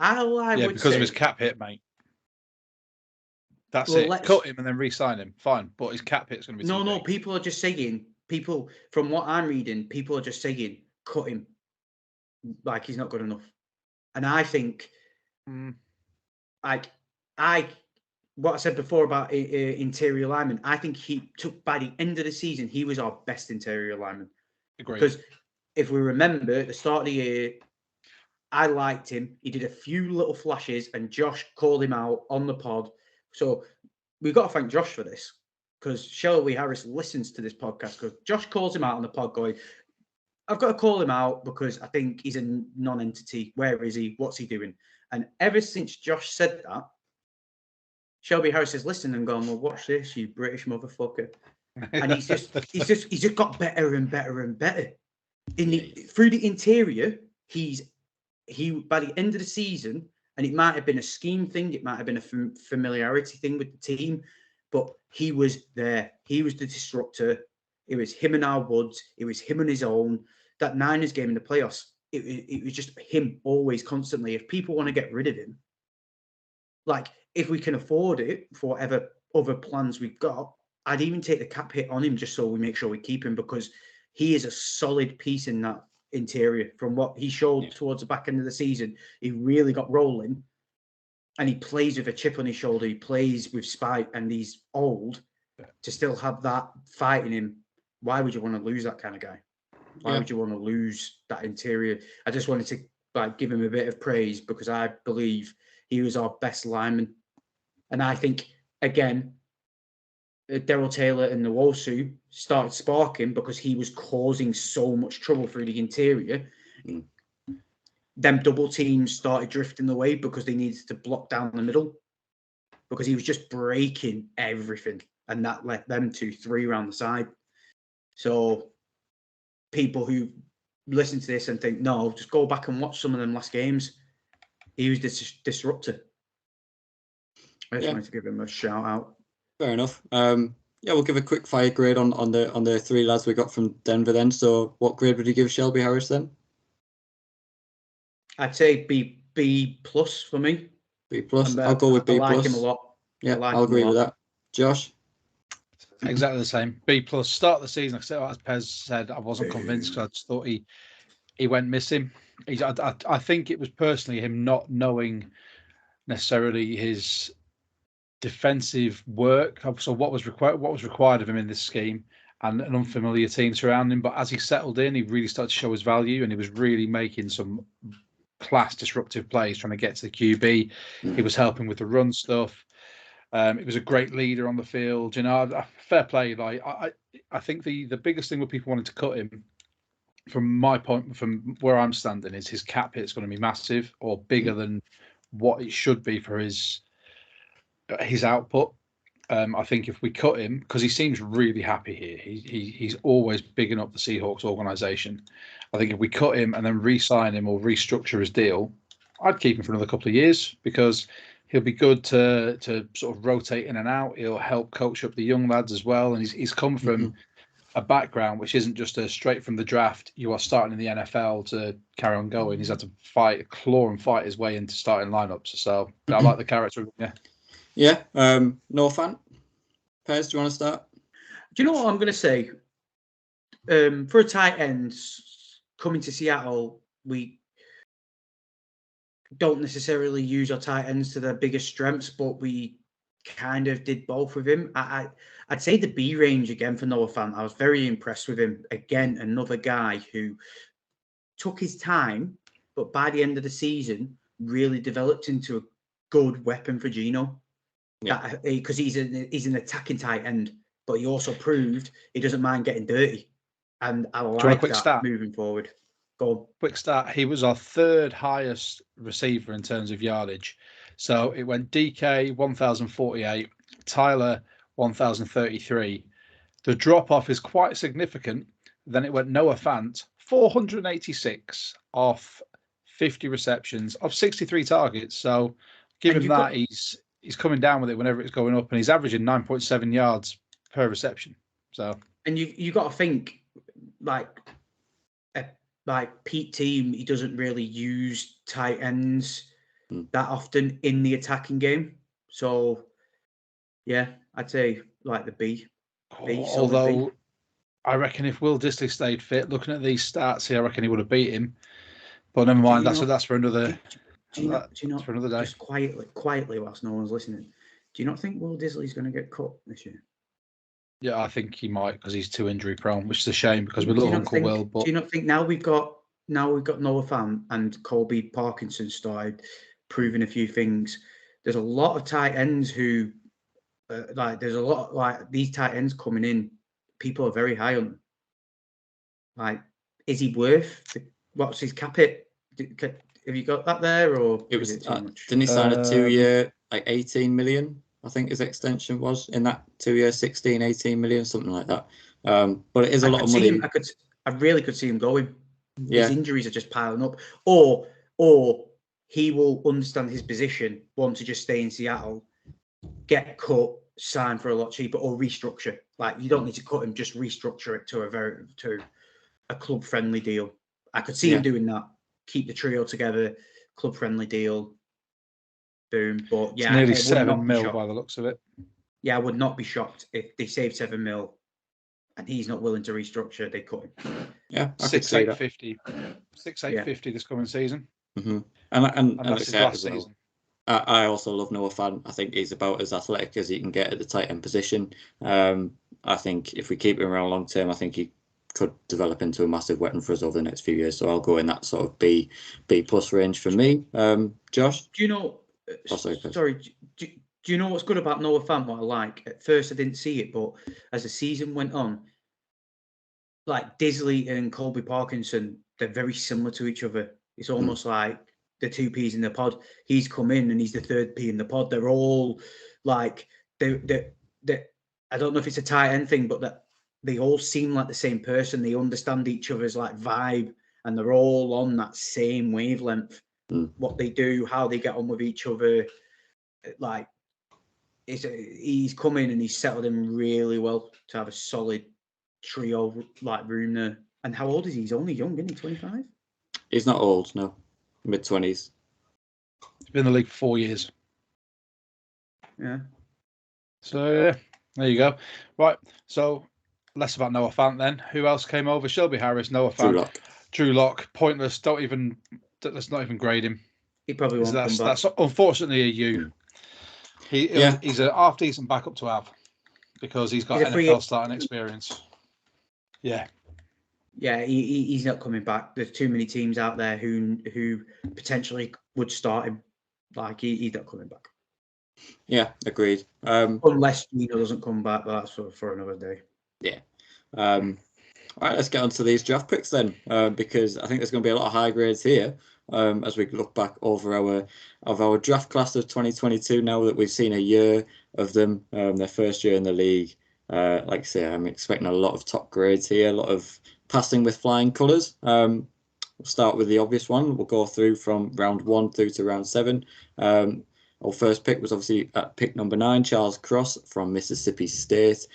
Yeah, because of his cap hit, mate. That's it. Cut him and then re-sign him. Fine, but his cap hit's going to be too big. People are just saying. People, from what I'm reading, people are just saying cut him, like he's not good enough. And I think, like what I said before about interior lineman, I think he took, by the end of the season, he was our best interior lineman. Agreed. Because if we remember, at the start of the year, I liked him. He did a few little flashes, and Josh called him out on the pod. So we've got to thank Josh for this, because Shelby Harris listens to this podcast, because Josh calls him out on the pod going, I've got to call him out because I think he's a non-entity. Where is he? What's he doing? And ever since Josh said that, Shelby Harris has listened and gone, well, watch this, you British motherfucker. And he's just got better and better and better. Through the interior, he by the end of the season, and it might have been a scheme thing, it might have been a familiarity thing with the team, but he was there. He was the disruptor. It was him and our Woods. It was him on his own. That Niners game in the playoffs, it was just him always, constantly. If people want to get rid of him, like if we can afford it for whatever other plans we've got, I'd even take the cap hit on him just so we make sure we keep him, because he is a solid piece in that interior. From what he showed towards the back end of the season, he really got rolling, and he plays with a chip on his shoulder. He plays with spite, and he's old to still have that fight in him. Why would you want to lose that kind of guy? Why would you want to lose that interior? I just wanted to give him a bit of praise, because I believe he was our best lineman. And I think, again, Daryl Taylor and Nwosu started sparking because he was causing so much trouble through the interior. Them double teams started drifting away because they needed to block down the middle, because he was just breaking everything, and that left them 2-3 around the side. So people who listen to this and think, no, just go back and watch some of them last games. He was this disruptor. I just wanted to give him a shout out. Fair enough. We'll give a quick fire grade on the three lads we got from Denver then. So what grade would you give Shelby Harris then? I'd say B plus for me. B plus. I'll go with B plus. I like him a lot. Yeah, I'll agree with that. Josh? Exactly the same. B plus. Start of the season, as Pez said, I wasn't convinced, because I just thought he went missing. I think it was personally him not knowing necessarily his defensive work. So what was required of him in this scheme, and an unfamiliar team surrounding him. But as he settled in, he really started to show his value, and he was really making some class disruptive plays, trying to get to the QB. He was helping with the run stuff. He was a great leader on the field. Fair play. Like I think the biggest thing where people wanted to cut him, from where I'm standing, is his cap hit's going to be massive, or bigger than what it should be for his output. I think if we cut him, because he seems really happy here, he's always bigging up the Seahawks organization. I think if we cut him and then re-sign him or restructure his deal, I'd keep him for another couple of years, because he'll be good to sort of rotate in and out. He'll help coach up the young lads as well, and he's come from a background which isn't just a straight from the draft, you are starting in the NFL to carry on going. He's had to claw and fight his way into starting lineups. So I like the character. Yeah. No fan. Pez, do you want to start? Do you know what I'm going to say? For a tight end coming to Seattle, we don't necessarily use our tight ends to their biggest strengths, but we kind of did both with him. I'd say the B range again for Noah Fant. I was very impressed with him. Again, another guy who took his time, but by the end of the season, really developed into a good weapon for Gino. Yeah, because he's an attacking tight end, but he also proved he doesn't mind getting dirty, and I like that moving forward. Go on. Quick start. He was our third highest receiver in terms of yardage. So it went DK 1,048, Tyler 1,033. The drop off is quite significant. Then it went Noah Fant 486 off 50 receptions of 63 targets. So give him that. He's coming down with it whenever it's going up, and he's averaging 9.7 yards per reception. So and you got to think like Pete team, he doesn't really use tight ends that often in the attacking game. So yeah, I'd say like the B. Although I reckon if Will Dissly stayed fit, looking at these stats here, I reckon he would have beat him. But never mind. That's for another. Do you not for another day? Just quietly, whilst no one's listening. Do you not think Will Dissly's going to get cut this year? Yeah, I think he might because he's too injury prone, which is a shame because we love Uncle Will. But do you not think now we've got Noah Fant and Colby Parkinson started proving a few things? There's a lot of tight ends who there's a lot like these tight ends coming in. People are very high on them. Like, is he worth what's his cap hit? Have you got that there, or it was too much? Didn't he sign a 2-year, like 18 million? I think his extension was in that 2-year, 16, 18 million, something like that. But it is a lot of money. I really could see him going. Yeah. His injuries are just piling up, or he will understand his position, want to just stay in Seattle, get cut, sign for a lot cheaper, or restructure. Like, you don't need to cut him, just restructure it to a club friendly deal. I could see him doing that. Keep the trio together, club friendly deal. Boom. But yeah, it's nearly $7 million by the looks of it. Yeah, I would not be shocked if they saved $7 million and he's not willing to restructure. They cut him. Yeah, 6,850. 6,850 this coming season. Mm-hmm. And that's his last season. I also love Noah Fant. I think he's about as athletic as he can get at the tight end position. I think if we keep him around long term, I think he could develop into a massive weapon for us over the next few years. So I'll go in that sort of B plus range for me. Josh? Do you know? Do you know what's good about Noah Fant? What I like? At first, I didn't see it, but as the season went on, like Dissly and Colby Parkinson, they're very similar to each other. It's almost like the two peas in the pod. He's come in and he's the third pea in the pod. They're all like they I don't know if it's a tight end thing, but that they all seem like the same person. They understand each other's like vibe, and they're all on that same wavelength. What they do, how they get on with each other, like he's come in and he's settled in really well to have a solid trio like room there. And how old is he? He's only young, isn't he? 25? He's not old, no. Mid-20s. He's been in the league for 4 years. Yeah. So there you go. Right. So less about Noah Fant then. Who else came over? Shelby Harris, Noah Fant, Drew Lock. Pointless. Let's not even grade him. He probably won't come back. That's unfortunately a U. He's a half decent backup to have because he's got NFL starting experience. Yeah. Yeah, he's not coming back. There's too many teams out there who potentially would start him. Like he's not coming back. Yeah, agreed. Unless Gino doesn't come back, but that's for another day. Yeah. All right, let's get on to these draft picks then, because I think there's going to be a lot of high grades here as we look back over our draft class of 2022. Now that we've seen a year of them, their first year in the league. Like I say, I'm expecting a lot of top grades here, a lot of passing with flying colours. We'll start with the obvious one. We'll go through from round 1 through to round 7. Our first pick was obviously at pick number 9, Charles Cross from Mississippi State.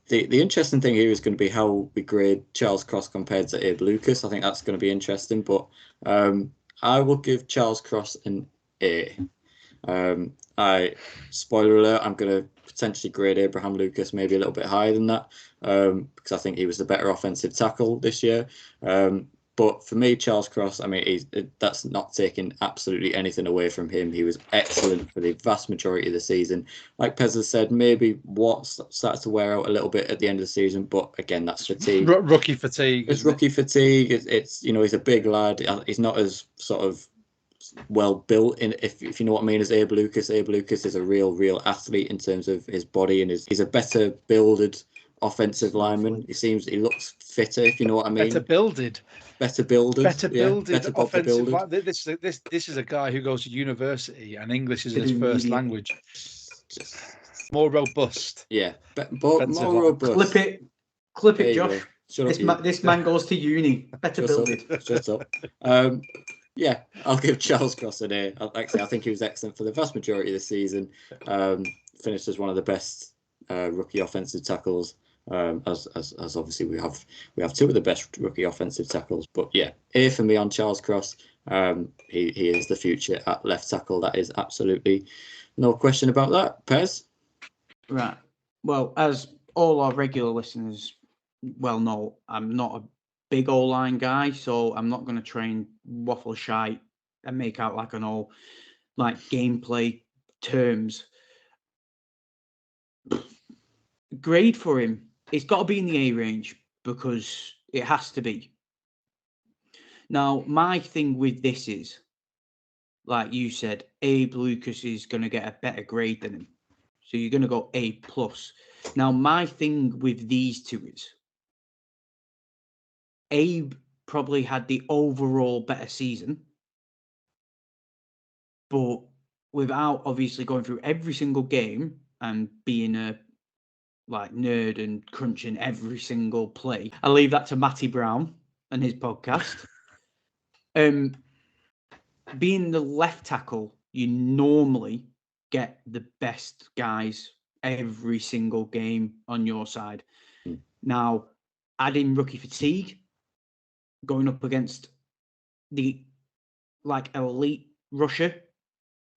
The interesting thing here is going to be how we grade Charles Cross compared to Abe Lucas. I think that's going to be interesting, but I will give Charles Cross an A. Spoiler alert, I'm going to potentially grade Abraham Lucas maybe a little bit higher than that because I think he was the better offensive tackle this year. But for me, Charles Cross, I mean, that's not taking absolutely anything away from him. He was excellent for the vast majority of the season. Like Pez has said, maybe Watt starts to wear out a little bit at the end of the season, but again, that's fatigue. Rookie fatigue. It's rookie fatigue. It's he's a big lad. He's not as sort of well built in, if you know what I mean, as Abe Lucas. Abe Lucas is a real athlete in terms of his body, and he's a better builded offensive lineman. He looks fitter, if you know what I mean. Better builded offensive line. This is a guy who goes to university and English is his first language. More robust. Yeah, more robust. Clip it, Josh. This man goes to uni. Better builded. Shut up. Yeah, I'll give Charles Cross an A. Actually, I think he was excellent for the vast majority of the season. Finished as one of the best rookie offensive tackles. As obviously we have two of the best rookie offensive tackles. But yeah, A for me on Charles Cross. He is the future at left tackle. That is absolutely no question about that. Pez? Right. Well, as all our regular listeners well know, I'm not a big O-line guy, so I'm not going to try and waffle shite and make out like I know like gameplay terms. Grade for him, it's got to be in the A range because it has to be. Now, my thing with this is, like you said, Abe Lucas is going to get a better grade than him. So you're going to go A+. Now, my thing with these two is, Abe probably had the overall better season, but without obviously going through every single game and being a nerd and crunching every single play. I leave that to Matty Brown and his podcast. Being the left tackle, you normally get the best guys every single game on your side. Now, adding rookie fatigue, going up against the elite rusher,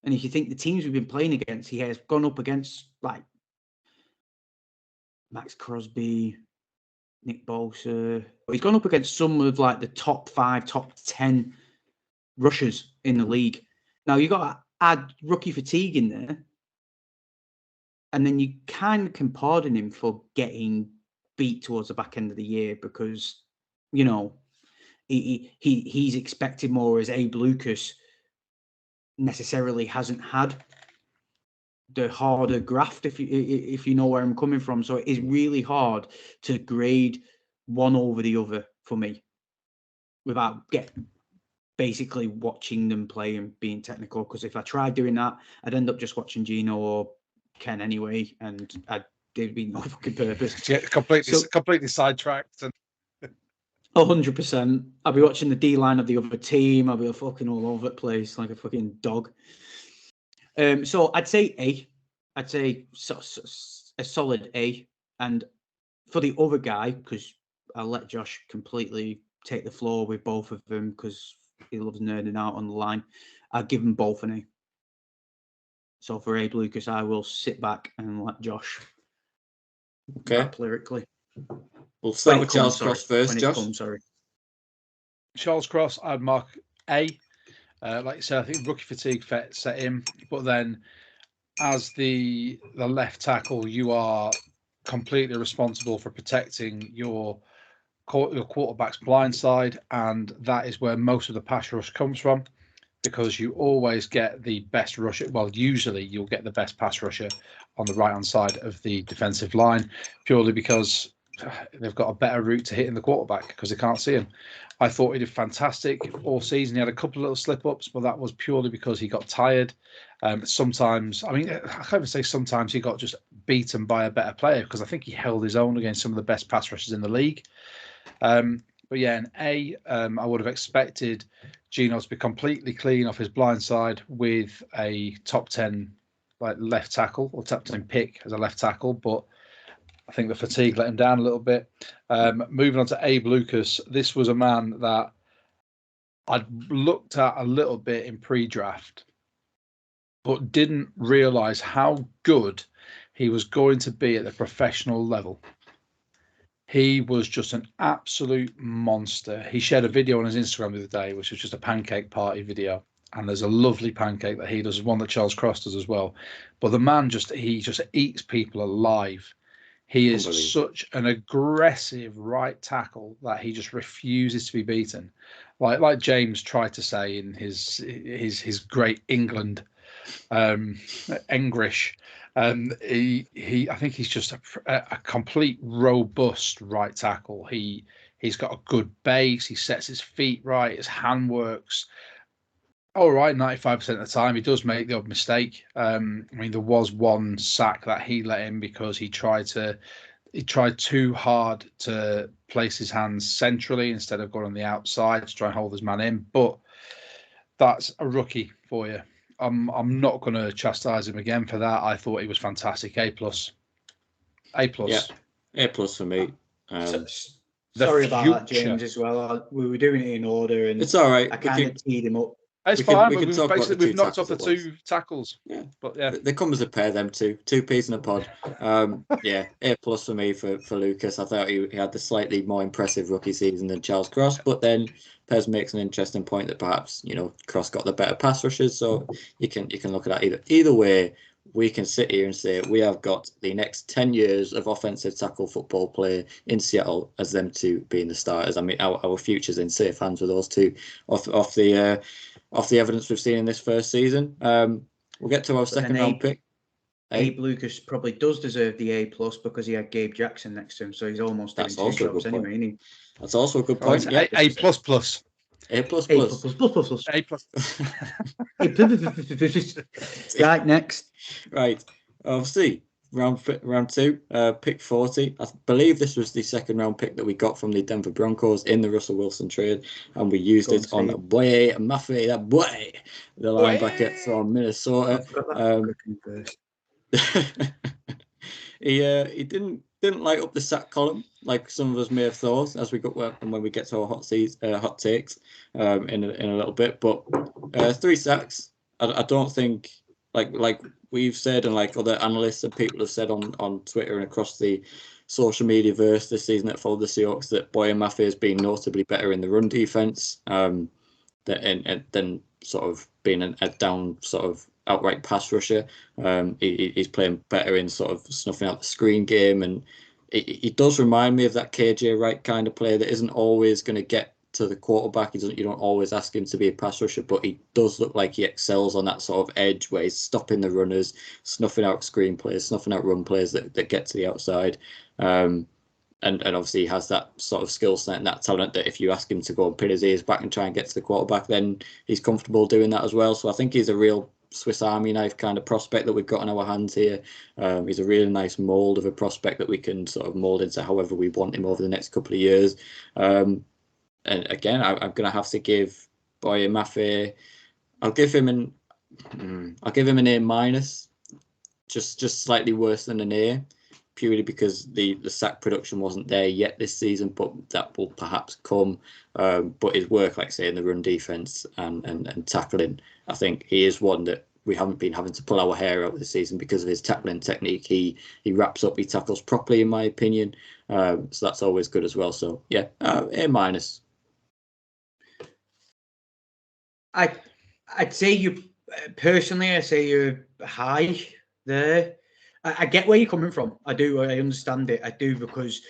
and if you think the teams we've been playing against, he has gone up against Max Crosby, Nick Bosa. He's gone up against some of the top 5, top 10 rushers in the league. Now you got to add rookie fatigue in there, and then you kind of can pardon him for getting beat towards the back end of the year because he's expected more, as Abe Lucas necessarily hasn't had the harder graft, if you know where I'm coming from. So it is really hard to grade one over the other for me without basically watching them play and being technical, because if I tried doing that, I'd end up just watching Gino or Ken anyway, and there'd be no fucking purpose. Yeah, completely sidetracked. And 100%. I'll be watching the D-line of the other team. I'll be fucking all over the place like a fucking dog. So I'd say A. I'd say a solid A. And for the other guy, because I'll let Josh completely take the floor with both of them because he loves nerding out on the line, I'll give them both an A. So for Abe Lucas, I will sit back and let Josh rap lyrically. We'll start with Charles Cross first, Josh. Charles Cross, I'd mark A. Like you said, I think rookie fatigue set in, but then as the left tackle, you are completely responsible for protecting your quarterback's blind side, and that is where most of the pass rush comes from, because you always get the best rusher. Well, usually you'll get the best pass rusher on the right-hand side of the defensive line, purely because they've got a better route to hitting the quarterback because they can't see him. I thought he did fantastic all season. He had a couple of little slip-ups, but that was purely because he got tired. Sometimes, I can't even say sometimes, he got just beaten by a better player, because I think he held his own against some of the best pass rushers in the league. But yeah, an A, I would have expected Gino to be completely clean off his blind side with a top 10 left tackle, or top 10 pick as a left tackle, but I think the fatigue let him down a little bit. Moving on to Abe Lucas, this was a man that I'd looked at a little bit in pre-draft, but didn't realise how good he was going to be at the professional level. He was just an absolute monster. He shared a video on his Instagram the other day, which was just a pancake party video. And there's a lovely pancake that he does, one that Charles Cross does as well. But the man he just eats people alive. He is such an aggressive right tackle that he just refuses to be beaten. Like James tried to say in his great England English. I think he's just a complete robust right tackle. He's got a good base. He sets his feet right. His hand works all right 95% of the time. He does make the odd mistake. I mean, there was one sack that he let in because he tried too hard to place his hands centrally instead of going on the outside to try and hold his man in. But that's a rookie for you. I'm not going to chastise him again for that. I thought he was fantastic. A+. Yeah, A+ for me. Sorry about that, James, as well. We were doing it in order, and it's all right. I kind of teed him up. It's fine. We've knocked off the 2 tackles. Yeah, but yeah, they come as a pair. Them two peas in a pod. Yeah, A+ for me for Lucas. I thought he had the slightly more impressive rookie season than Charles Cross, but then Pez makes an interesting point that perhaps Cross got the better pass rushes. So you can look at that either way. We can sit here and say we have got the next 10 years of offensive tackle football play in Seattle as them two being the starters. I mean, our future's in safe hands with those two off the evidence we've seen in this first season. We'll get to our second round pick. Abe Lucas probably does deserve the A+ because he had Gabe Jackson next to him, so he's almost doing 2 jobs anyway, isn't he? That's also a good point. Yeah, A++. A++. Right, next. Right. Obviously, round 2, pick 40. I believe this was the second round pick that we got from the Denver Broncos in the Russell Wilson trade, and we used it on Boye Mafe, that boy, the linebacker from Minnesota. He didn't light up the sack column like some of us may have thought as we got when we get to our hot takes in a little bit. But 3 sacks. I don't think like we've said and like other analysts and people have said on Twitter and across the social media verse this season that followed the Seahawks that Boye Mafe has been notably better in the run defense than sort of being a down sort of outright pass rusher. He's playing better in sort of snuffing out the screen game, and he does remind me of that KJ Wright kind of player that isn't always going to get to the quarterback. You don't always ask him to be a pass rusher, but he does look like he excels on that sort of edge where he's stopping the runners, snuffing out screen plays, snuffing out run plays that get to the outside. And obviously he has that sort of skill set and that talent that if you ask him to go and pin his ears back and try and get to the quarterback, then he's comfortable doing that as well. So I think he's a real Swiss Army knife kind of prospect that we've got in our hands here. He's a really nice mold of a prospect that we can sort of mold into however we want him over the next couple of years. And again, I'm going to have to give Boye Mafe. I'll give him an A-, just slightly worse than an A, purely because the sack production wasn't there yet this season, but that will perhaps come. But his work, like I say, in the run defense and tackling, I think he is one that we haven't been having to pull our hair out this season because of his tackling technique. He wraps up, he tackles properly, in my opinion. So that's always good as well. So yeah, A-. I'd say you personally. I say you're high there. I get where you're coming from. I do. I understand it. I do because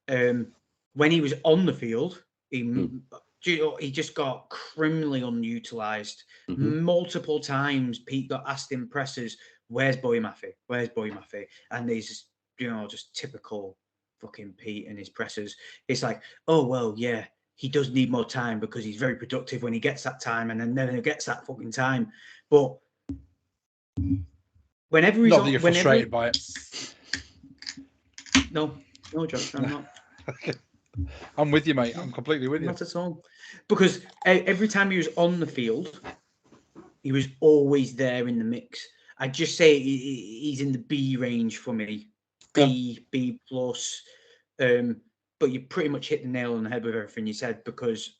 when he was on the field, he just got criminally unutilized. Multiple times, Pete got asked in pressers, "Where's Boye Mafe? Where's Boye Mafe?" And he's just typical fucking Pete and his pressers. It's like, oh well, yeah. He does need more time because he's very productive when he gets that time and then never gets that fucking time. But whenever he's you're frustrated by it. No, Josh, I'm not. I'm with you, mate. I'm completely with you. Not at all. Because every time he was on the field, he was always there in the mix. I'd just say he's in the B range for me. B+. But you pretty much hit the nail on the head with everything you said, because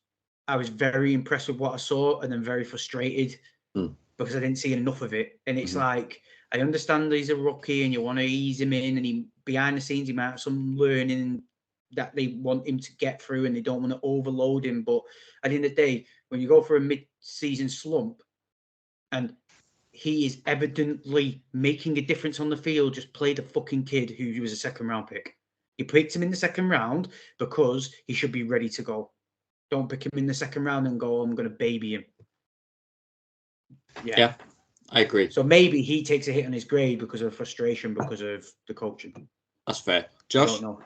I was very impressed with what I saw and then very frustrated because I didn't see enough of it. And it's like, I understand he's a rookie and you want to ease him in, and behind the scenes he might have some learning that they want him to get through and they don't want to overload him. But at the end of the day, when you go for a mid-season slump and he is evidently making a difference on the field, just play the fucking kid who was a second-round pick. You picked him in the second round because he should be ready to go. Don't pick him in the second round and go, I'm going to baby him. Yeah, I agree. So maybe he takes a hit on his grade because of frustration, because of the coaching. That's fair. Josh? I don't know.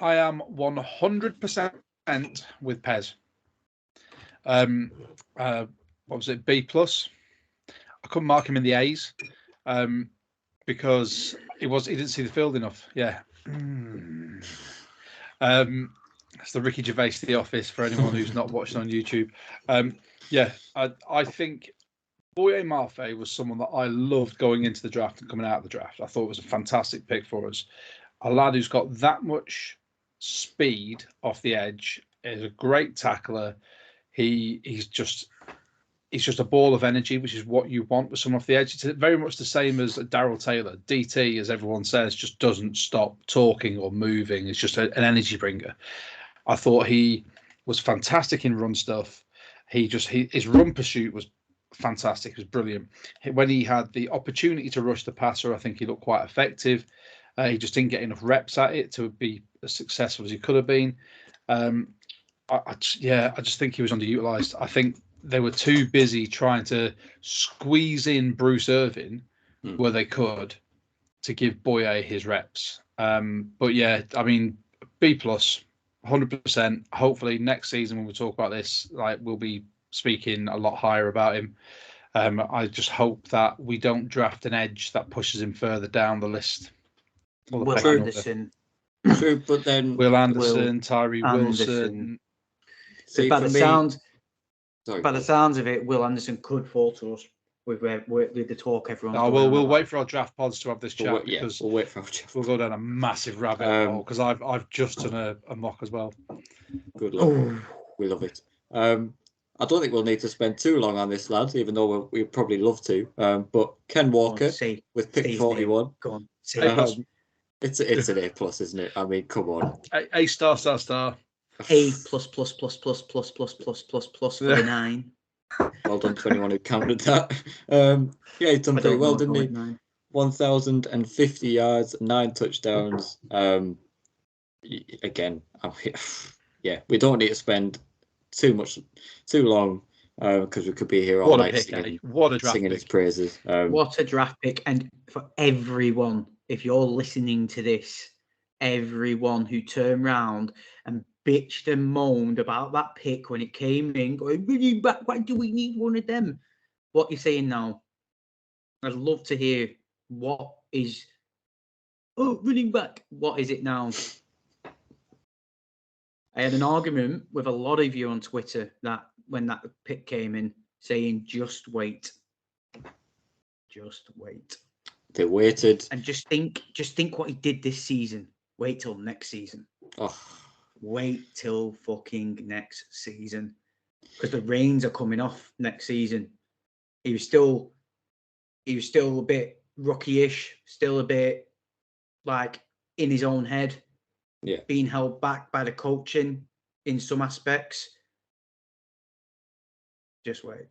I am 100% with Pez. What was it? B+. I couldn't mark him in the A's because he didn't see the field enough. Yeah. It's the Ricky Gervais to The Office for anyone who's not watching on YouTube. I think Boye Mafe was someone that I loved going into the draft and coming out of the draft. I thought it was a fantastic pick for us. A lad who's got that much speed off the edge, is a great tackler. He's just a ball of energy, which is what you want with someone off the edge. It's very much the same as Darryl Taylor. DT, as everyone says, just doesn't stop talking or moving. It's just an energy bringer. I thought he was fantastic in run stuff. His run pursuit was fantastic. It was brilliant. When he had the opportunity to rush the passer, I think he looked quite effective. He just didn't get enough reps at it to be as successful as he could have been. I just think he was underutilized. I think they were too busy trying to squeeze in Bruce Irvin where they could to give Boye his reps. But yeah, I mean, B+, 100%. Hopefully next season when we talk about this, we'll be speaking a lot higher about him. I just hope that we don't draft an edge that pushes him further down the list. Will Anderson. True, but then Will Anderson, Tyree Wilson. See, by the sounds of it, Will Anderson could fall to us with the talk everyone's going on. We'll wait for our draft pods to have this chat because we'll wait for our draft. We'll go down a massive rabbit hole because I've just done a mock as well. Good luck. We love it. I don't think we'll need to spend too long on this, lads, even though we'd probably love to. But Ken Walker with pick 41. Go on. It's an A+, isn't it? I mean, come on. A star. A+++++++++ for the 9. Well done to anyone who counted that. He's done very well, didn't he? 1,050 yards, 9 touchdowns. Again, we don't need to spend too long because we could be here all night singing his praises. What a draft pick. And for everyone, if you're listening to this, everyone who turned round and bitched and moaned about that pick when it came in, going, running back, why do we need one of them? What you're saying now, I'd love to hear what is, running back, what is it now? I had an argument with a lot of you on Twitter that when that pick came in, saying, just wait. Just wait. They waited. And just think what he did this season. Wait till next season. Wait till fucking next season. Because the reins are coming off next season. He was still a bit rookie-ish, still a bit like in his own head. Yeah. Being held back by the coaching in some aspects. Just wait.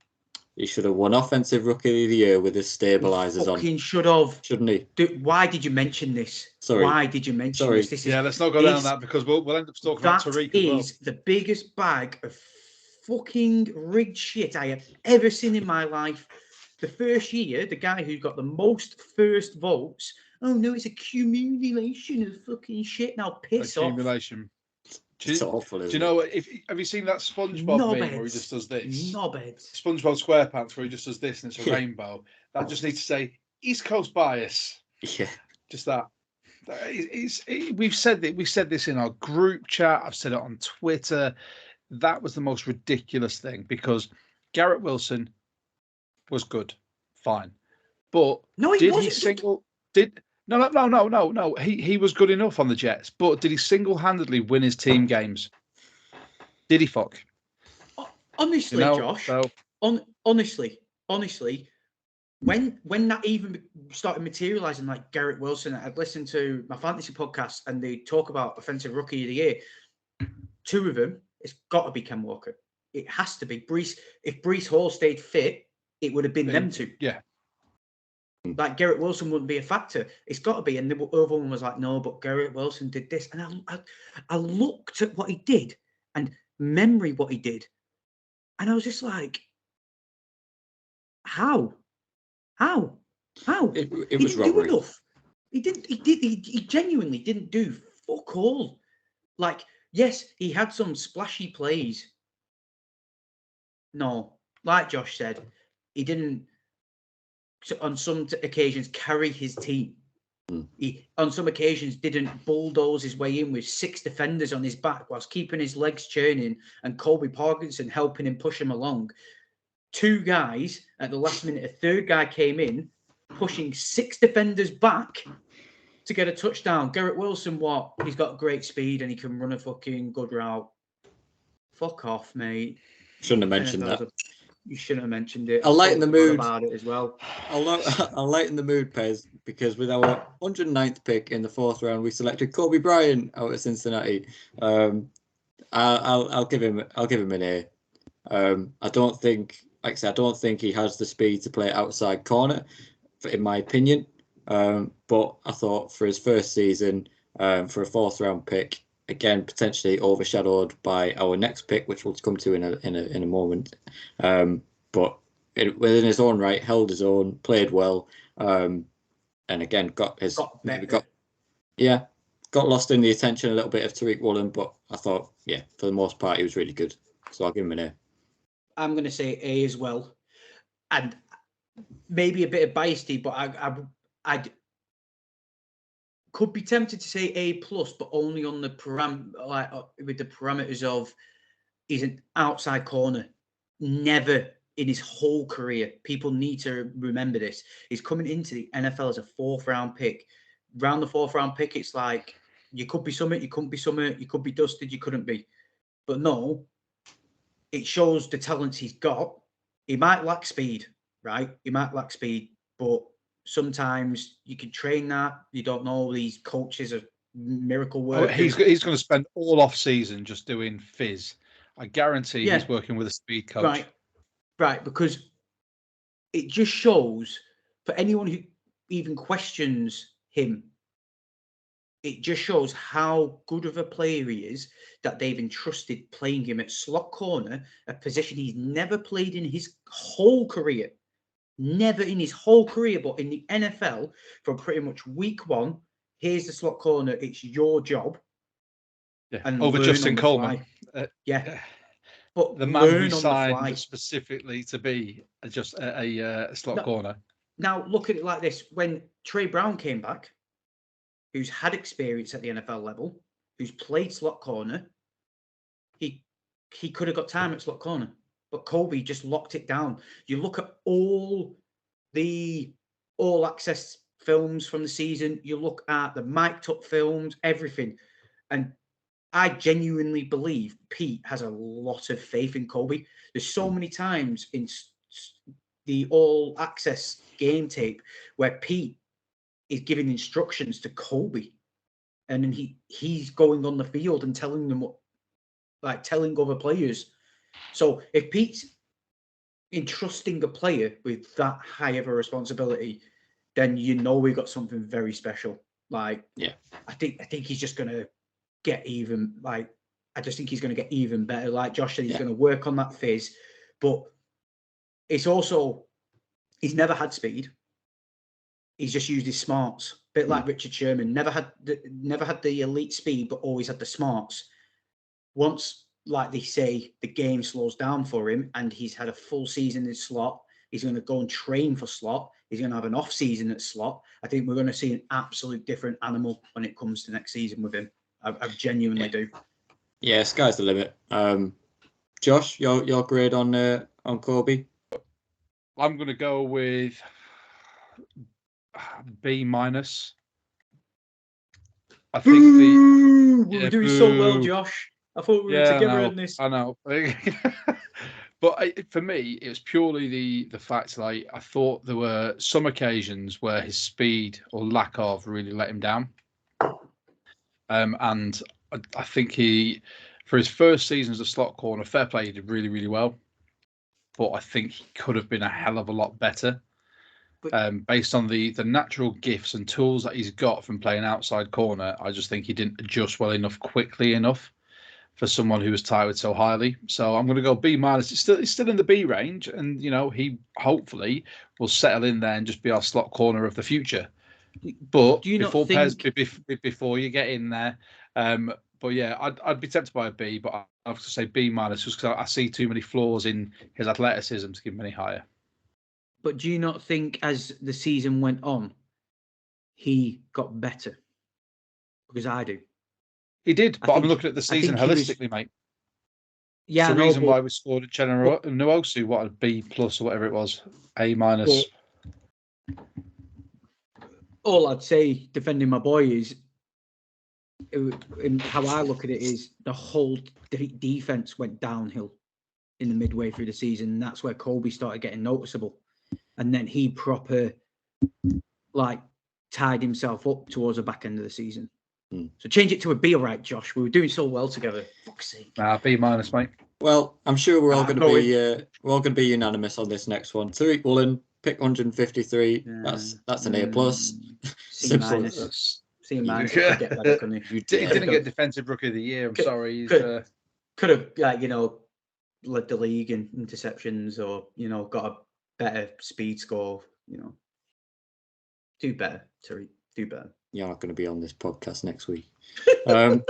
He should have won Offensive Rookie of the Year with his stabilizers on. Fucking should have. Shouldn't he? Why did you mention this? Sorry. Why did you mention this? Let's not go down that because we'll end up talking about Tariq as well. That is the biggest bag of fucking rigged shit I have ever seen in my life. The first year, the guy who got the most first votes, oh no, it's accumulation of fucking shit. Now piss off. Accumulation. It's awful, do you know have you seen that SpongeBob meme where he just does this? Knobheads. SpongeBob SquarePants where he just does this and it's a rainbow. That just needs to say East Coast bias. Yeah. Just that. We said this in our group chat. I've said it on Twitter. That was the most ridiculous thing because Garrett Wilson was good, fine, but no, he wasn't. No. He was good enough on the Jets, but did he single-handedly win his team games? Did he fuck? Honestly, Josh. Honestly, when that even started materialising, like Garrett Wilson, I'd listened to my fantasy podcast and they talk about offensive rookie of the year. 2 of them, it's got to be Ken Walker. It has to be. If Breece Hall stayed fit, it would have been them 2. Yeah. Like Garrett Wilson wouldn't be a factor. It's got to be. And the other one was like, no, but Garrett Wilson did this. And I looked at what he did and memory what he did. And I was just like, how? It was didn't robbery. do enough. He genuinely didn't do fuck all. Like, yes, he had some splashy plays. No, like Josh said, he didn't, on some occasions, carry his team. He, on some occasions, didn't bulldoze his way in with 6 defenders on his back whilst keeping his legs churning and Colby Parkinson helping him push him along. 2 guys at the last minute, a 3rd guy came in, pushing 6 defenders back to get a touchdown. Garrett Wilson, what? He's got great speed and he can run a fucking good route. Fuck off, mate. Shouldn't have mentioned that. You shouldn't have mentioned it. I'll lighten the mood about it as well. I'll lighten the mood, Pez, because with our 109th pick in the 4th round, we selected Kobe Bryant out of Cincinnati. I'll give him an A. I don't think he has the speed to play outside corner, in my opinion. But I thought for his first season, for a 4th round pick, again potentially overshadowed by our next pick, which we'll come to in a moment. But within his own right, held his own, played well, and again got lost in the attention a little bit of Tariq Woolen. But I thought, for the most part, he was really good. So I'll give him an A. I'm going to say A as well, and maybe a bit of biased, but I'd could be tempted to say A+, but only on the with the parameters of he's an outside corner. Never in his whole career. People need to remember this. He's coming into the NFL as a 4th round pick. Round the 4th round pick, it's like you could be something, you couldn't be something, you could be dusted, you couldn't be. But no, it shows the talents he's got. He might lack speed, right? He might lack speed, but sometimes you can train that. You don't know. These coaches are miracle workers. He's going to spend all off season just doing fizz. I guarantee he's working with a speed coach. Right, because it just shows for anyone who even questions him, it just shows how good of a player he is that they've entrusted playing him at slot corner, a position he's never played in his whole career. Never in his whole career, but in the NFL, from pretty much week 1, here's the slot corner. It's your job. Yeah. Over Justin Coleman. But the man who signed specifically to be just a slot corner. Now, look at it like this. When Trey Brown came back, who's had experience at the NFL level, who's played slot corner, he could have got time at slot corner. But Kobe just locked it down. You look at all the all-access films from the season. You look at the mic'd-up films, everything. And I genuinely believe Pete has a lot of faith in Kobe. There's so many times in the all-access game tape where Pete is giving instructions to Kobe. And then he's going on the field and telling them telling other players. So if Pete's entrusting a player with that high of a responsibility, then we've got something very special. I think he's just going to get even. I just think he's going to get even better. Like Josh said, he's going to work on that fizz, but it's also he's never had speed. He's just used his smarts, a bit like Richard Sherman. Never had the elite speed, but always had the smarts. Once, like they say, the game slows down for him and he's had a full season in slot, he's going to go and train for slot. He's going to have an off season at slot. I think we're going to see an absolute different animal when it comes to next season with him. I genuinely do. Yeah, sky's the limit. Josh, your grade on Kobe? I'm going to go with B-. I think we were doing so well, Josh. I thought we were together in this. I know. But for me, it was purely the fact that I thought there were some occasions where his speed or lack of really let him down. And I think for his first season as a slot corner, fair play, he did really, really well. But I think he could have been a hell of a lot better. Based on the natural gifts and tools that he's got from playing outside corner, I just think he didn't adjust well enough, quickly enough for someone who was touted so highly. So I'm going to go B-. It's still in the B range, and he hopefully will settle in there and just be our slot corner of the future. But do you before not think... Pez, before you get in there, but yeah, I'd be tempted by a B, but I have to say B- just because I see too many flaws in his athleticism to give him any higher. But do you not think as the season went on, he got better? Because I do. He did, but I'm looking at the season holistically, mate. Yeah, it's the reason why we scored at Chenna Nwosu, what, a B+ or whatever it was, A-. All I'd say, defending my boy, is how I look at it is the whole defense went downhill in the midway through the season. And that's where Colby started getting noticeable, and then he proper tied himself up towards the back end of the season. So change it to a B, all right, Josh. We were doing so well together. Fuck's sake. B-, mate. Well, I'm sure we're all going to be unanimous on this next one. Tariq Woolen, pick 153. That's an A+. C-. C-. Get better, couldn't he? He didn't get Defensive Rookie of the Year. I'm sorry. Could have led the league in interceptions, or got a better speed score. Do better, Tariq. Do better. You're not going to be on this podcast next week. Plus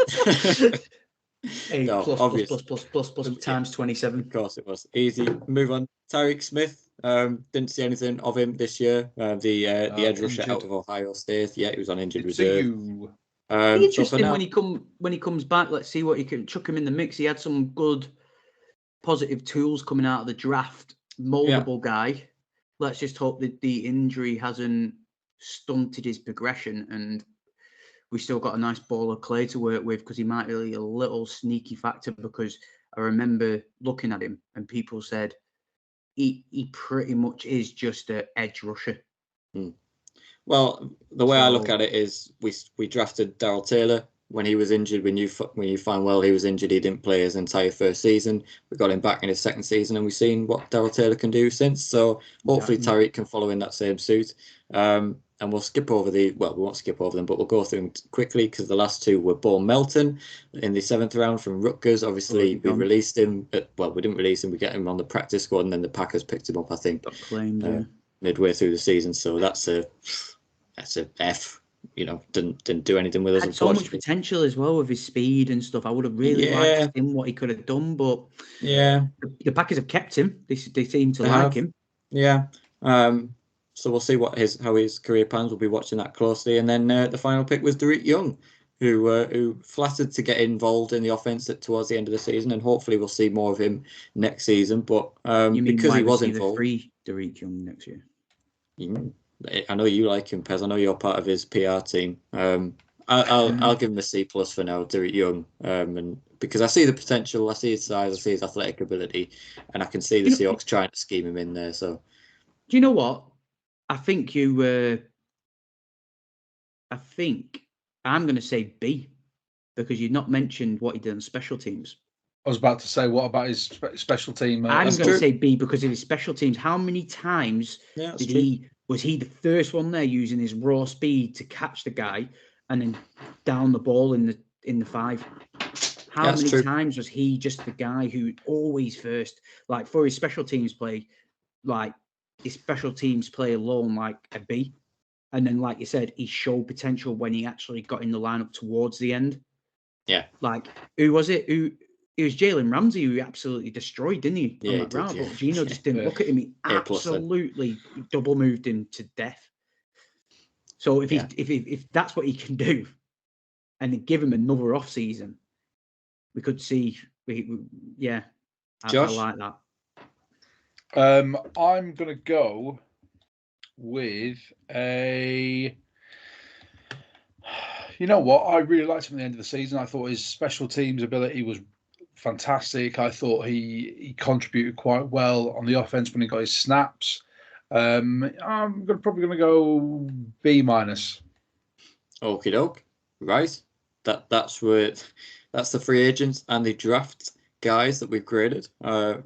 times 27. Of course it was. Easy. Move on. Tyreek Smith. Didn't see anything of him this year. The edge rusher out of Ohio State. Yeah, he was on injured reserve. Interesting when he comes back. Let's see what he can chuck him in the mix. He had some good positive tools coming out of the draft. Moldable guy. Let's just hope that the injury hasn't stunted his progression, and we still got a nice ball of clay to work with, because he might be a little sneaky factor, because I remember looking at him and people said he pretty much is just an edge rusher. Well, the way I look at it is we drafted Darrell Taylor when he was injured. When you find well he was injured, he didn't play his entire first season. We got him back in his second season, and we've seen what Darrell Taylor can do since. So hopefully Tyreek can follow in that same suit. And we'll skip over we won't skip over them, but we'll go through them quickly, because the last two were Bo Melton in the 7th round from Rutgers. Obviously, we released him. We didn't release him. We got him on the practice squad, and then the Packers picked him up, I think, midway through the season. So that's a F. Didn't do anything with us. Had so much potential as well with his speed and stuff. I would have really liked him, what he could have done, but the Packers have kept him. They seem to like him. Yeah. So we'll see how his career plans. We'll be watching that closely. And then the final pick was Derek Young, who flattered to get involved in the offense towards the end of the season, and hopefully we'll see more of him next season. But because he was involved, free Derek Young next year. I know you like him, Pez. I know you're part of his PR team. I'll give him a C+ for now, Derek Young, and because I see the potential, I see his size, I see his athletic ability, and I can see the Seahawks trying to scheme him in there. So, do you know what? I think I'm going to say B, because you've not mentioned what he did on special teams. I was about to say, what about his special team? I'm going to say B because of his special teams. How many times was he the first one there using his raw speed to catch the guy and then down the ball in the 5? How many times was he just the guy who always first, for his special teams play, his special teams play alone, a B. And then, like you said, he showed potential when he actually got in the lineup towards the end. Yeah. Who was it? It was Jalen Ramsey who absolutely destroyed, didn't he? Yeah, But Gino just didn't look at him. He absolutely double moved him to death. So if that's what he can do, and give him another off season, we could see. Josh? I like that. I'm going to go with a... You know what? I really liked him at the end of the season. I thought his special teams ability was fantastic. I thought he contributed quite well on the offense when he got his snaps. I'm probably going to go B-. Okie doke. Right. That's the free agents and the draft guys that we've graded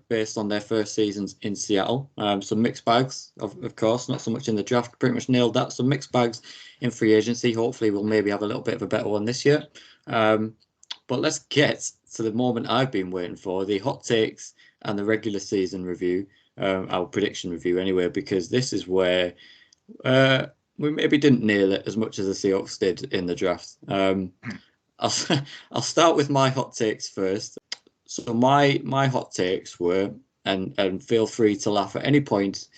based on their first seasons in Seattle. Some mixed bags, of course, not so much in the draft. Pretty much nailed that. Some mixed bags in free agency. Hopefully, we'll maybe have a little bit of a better one this year. But let's get to the moment I've been waiting for, the hot takes and the regular season review, our prediction review anyway, because this is where we maybe didn't nail it as much as the Seahawks did in the draft. I'll start with my hot takes first. So my hot takes were, and feel free to laugh at any point,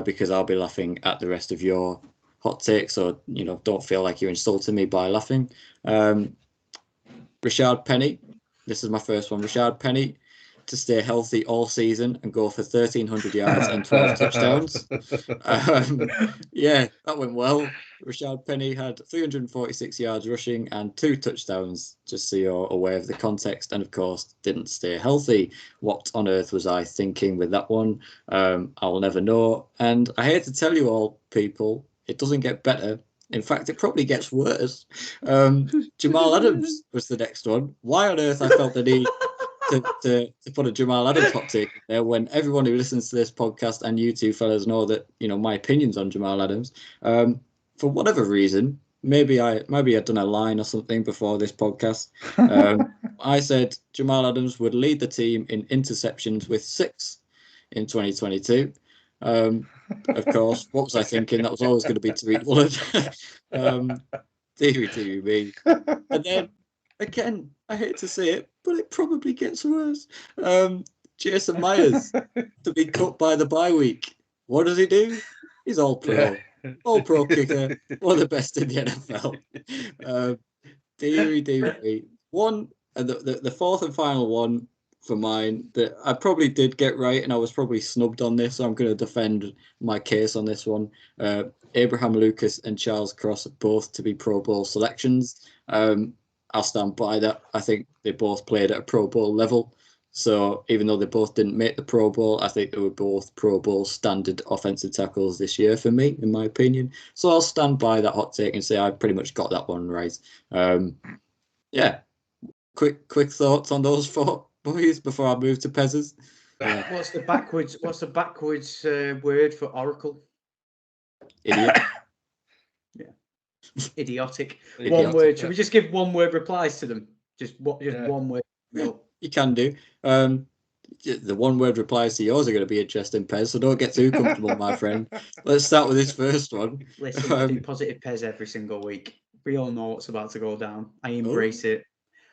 because I'll be laughing at the rest of your hot takes. So don't feel like you're insulting me by laughing. Rashad Penny, this is my first one. Rashad Penny to stay healthy all season and go for 1,300 yards and 12 touchdowns. Yeah, that went well. Rashad Penny had 346 yards rushing and 2 touchdowns, just so you're aware of the context, and of course didn't stay healthy. What on earth was I thinking with that one? I'll never know. And I hate to tell you all, people, it doesn't get better. In fact, it probably gets worse. Jamal Adams was the next one. Why on earth I felt the need to put a Jamal Adams hot take there when everyone who listens to this podcast and you two fellas know that my opinions on Jamal Adams. For whatever reason, maybe I'd done a line or something before this podcast. I said Jamal Adams would lead the team in interceptions with 6 in 2022. Of course, what was I thinking? That was always going to be Tariq Woolen. Deary me. And then, again, I hate to say it, but it probably gets worse. Jason Myers to be cut by the bye week. What does he do? He's all pro. Yeah. All pro kicker. One of the best in the NFL. Deary me. One, the fourth and final one for mine that I probably did get right, and I was probably snubbed on this, so I'm going to defend my case on this one. Abraham Lucas and Charles Cross both to be Pro Bowl selections. I'll stand by that. I think they both played at a Pro Bowl level. So even though they both didn't make the Pro Bowl, I think they were both Pro Bowl standard offensive tackles this year for me, in my opinion. So I'll stand by that hot take and say I pretty much got that one right. Yeah. Quick thoughts on those 4 boys before I move to Pez's. What's the backwards word for oracle? Idiot. Yeah. Idiotic. One word. Should we just give one word replies to them? Just one word. No. You can do. The one word replies to yours are going to be interesting, Pez, so don't get too comfortable, my friend. Let's start with this first one. Listen, I do positive Pez every single week. We all know what's about to go down. I embrace it.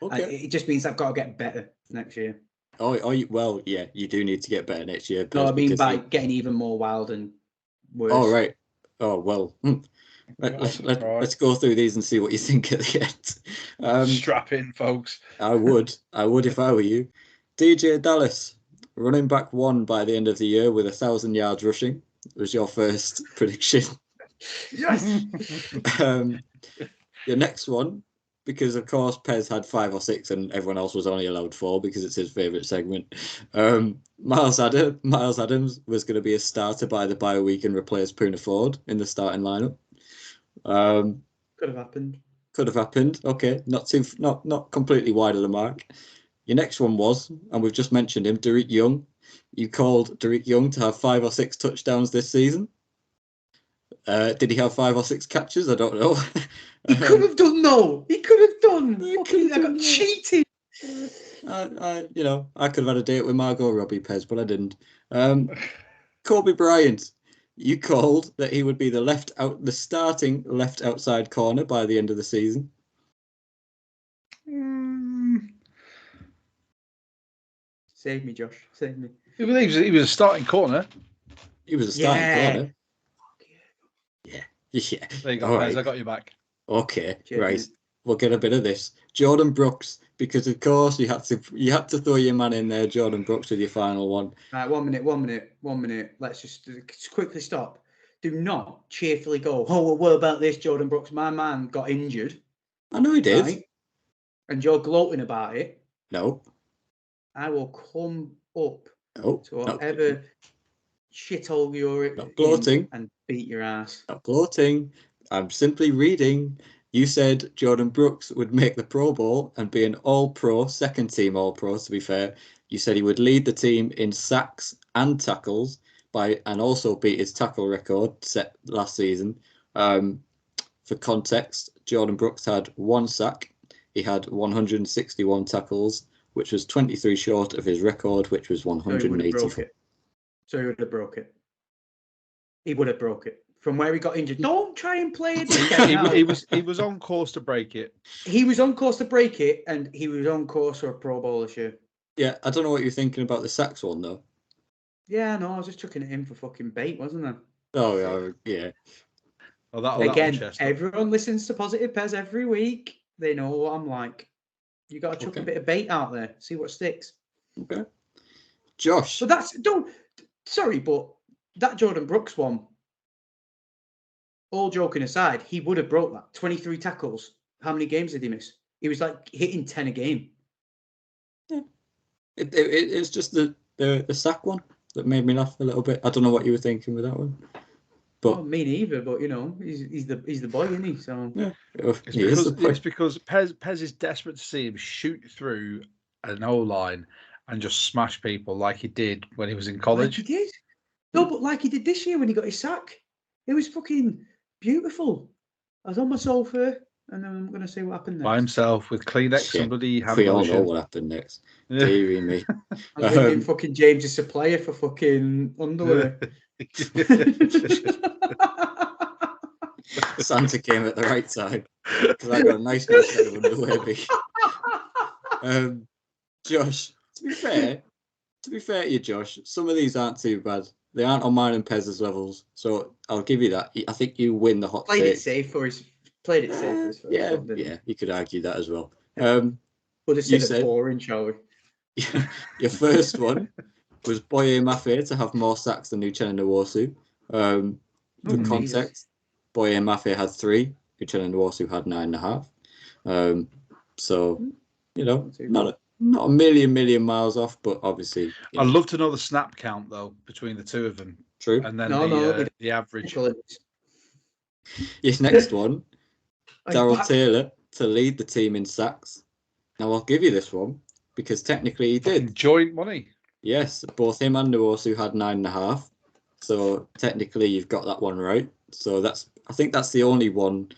Okay. It just means I've got to get better next year. Well, yeah, you do need to get better next year. No, I mean by getting even more wild and worse. Oh, right. Oh, well. Let's go through these and see what you think at the end. Strap in, folks. I would if I were you. DJ Dallas, running back 1 by the end of the year with 1,000 yards rushing, was your first prediction. Yes. Your next one, because of course Pez had 5 or 6 and everyone else was only allowed 4 because it's his favourite segment. Miles Adams was going to be a starter by the bye week and replace Poona Ford in the starting lineup. Could have happened. Okay, not completely wide of the mark. Your next one was, and we've just mentioned him, Derek Young. You called Derek Young to have 5 or 6 touchdowns this season. Did he have 5 or 6 catches? I don't know. He could have done. No, he could have done. I got cheated. I could have had a date with Margot Robbie, Pez, but I didn't. Kobe Bryant. You called that he would be the starting left outside corner by the end of the season. Save me, Josh. Save me. He was a starting corner. He was a starting corner. Yeah. There you go, guys. Right. I got you back. Okay, cheers, right. Mate. We'll get a bit of this. Jordan Brooks, because of course you had to throw your man in there, Jordan Brooks, with your final one. Right, 1 minute. Let's just quickly stop. Do not cheerfully go, oh, well, what about this, Jordan Brooks? My man got injured. I know he did. Right? And you're gloating about it. No. I will come up Oh, to whatever shithole you're not gloating and beat your ass. Not gloating. I'm simply reading. You said Jordan Brooks would make the Pro Bowl and be an All-Pro, second team All-Pro, to be fair. You said he would lead the team in sacks and tackles and also beat his tackle record set last season. For context, Jordan Brooks had 1 sack. He had 161 tackles, which was 23 short of his record, which was 184. So he would have broke it. He would have broke it. From where he got injured. Don't try and play it. He was on course to break it. He was on course to break it, and he was on course for a Pro Bowl this year. Yeah, I don't know what you're thinking about the sacks one, though. Yeah, no, I was just chucking it in for fucking bait, wasn't I? Oh, yeah. Oh, again, everyone listens to Positive Pez every week. They know what I'm like. You got to chuck a bit of bait out there, see what sticks. Okay. Josh. But sorry, but that Jordan Brooks one, all joking aside, he would have broke that. 23 tackles. How many games did he miss? He was like hitting 10 a game. Yeah. It's just the sack one that made me laugh a little bit. I don't know what you were thinking with that one. But me neither, but he's the boy, isn't he? So yeah, it's because Pez is desperate to see him shoot through an O-line and just smash people like he did when he was in college. Like he did. No, but like he did this year when he got his sack. It was fucking beautiful. I was on my sofa, and then I'm going to see what happened next. By himself with Kleenex and bloody hand We all know what happened next. Deary me. I was ringing fucking James's supplier for fucking underwear. Santa came at the right time because I got a nice set of underwear. Josh, to be fair to you, Josh, some of these aren't too bad. They aren't on mine and Pez's levels, so I'll give you that. I think you win the hot Played take. it safe for his first yeah, one, yeah, you could argue that as well. We'll just say boring, shall we? Your first one was Boye Mafe to have more sacks than Uchenna Nwosu. For context, Boye Mafe had 3, Uchenna Nwosu had 9.5. So, not a million miles off, but obviously. I'd love to know the snap count, though, between the two of them. True. And then the average. Your next one, Darrell Taylor to lead the team in sacks. Now, I'll give you this one because technically he did. Joint money. Yes, both him and Nwosu had 9.5. So technically you've got that one right. So I think that's the only one,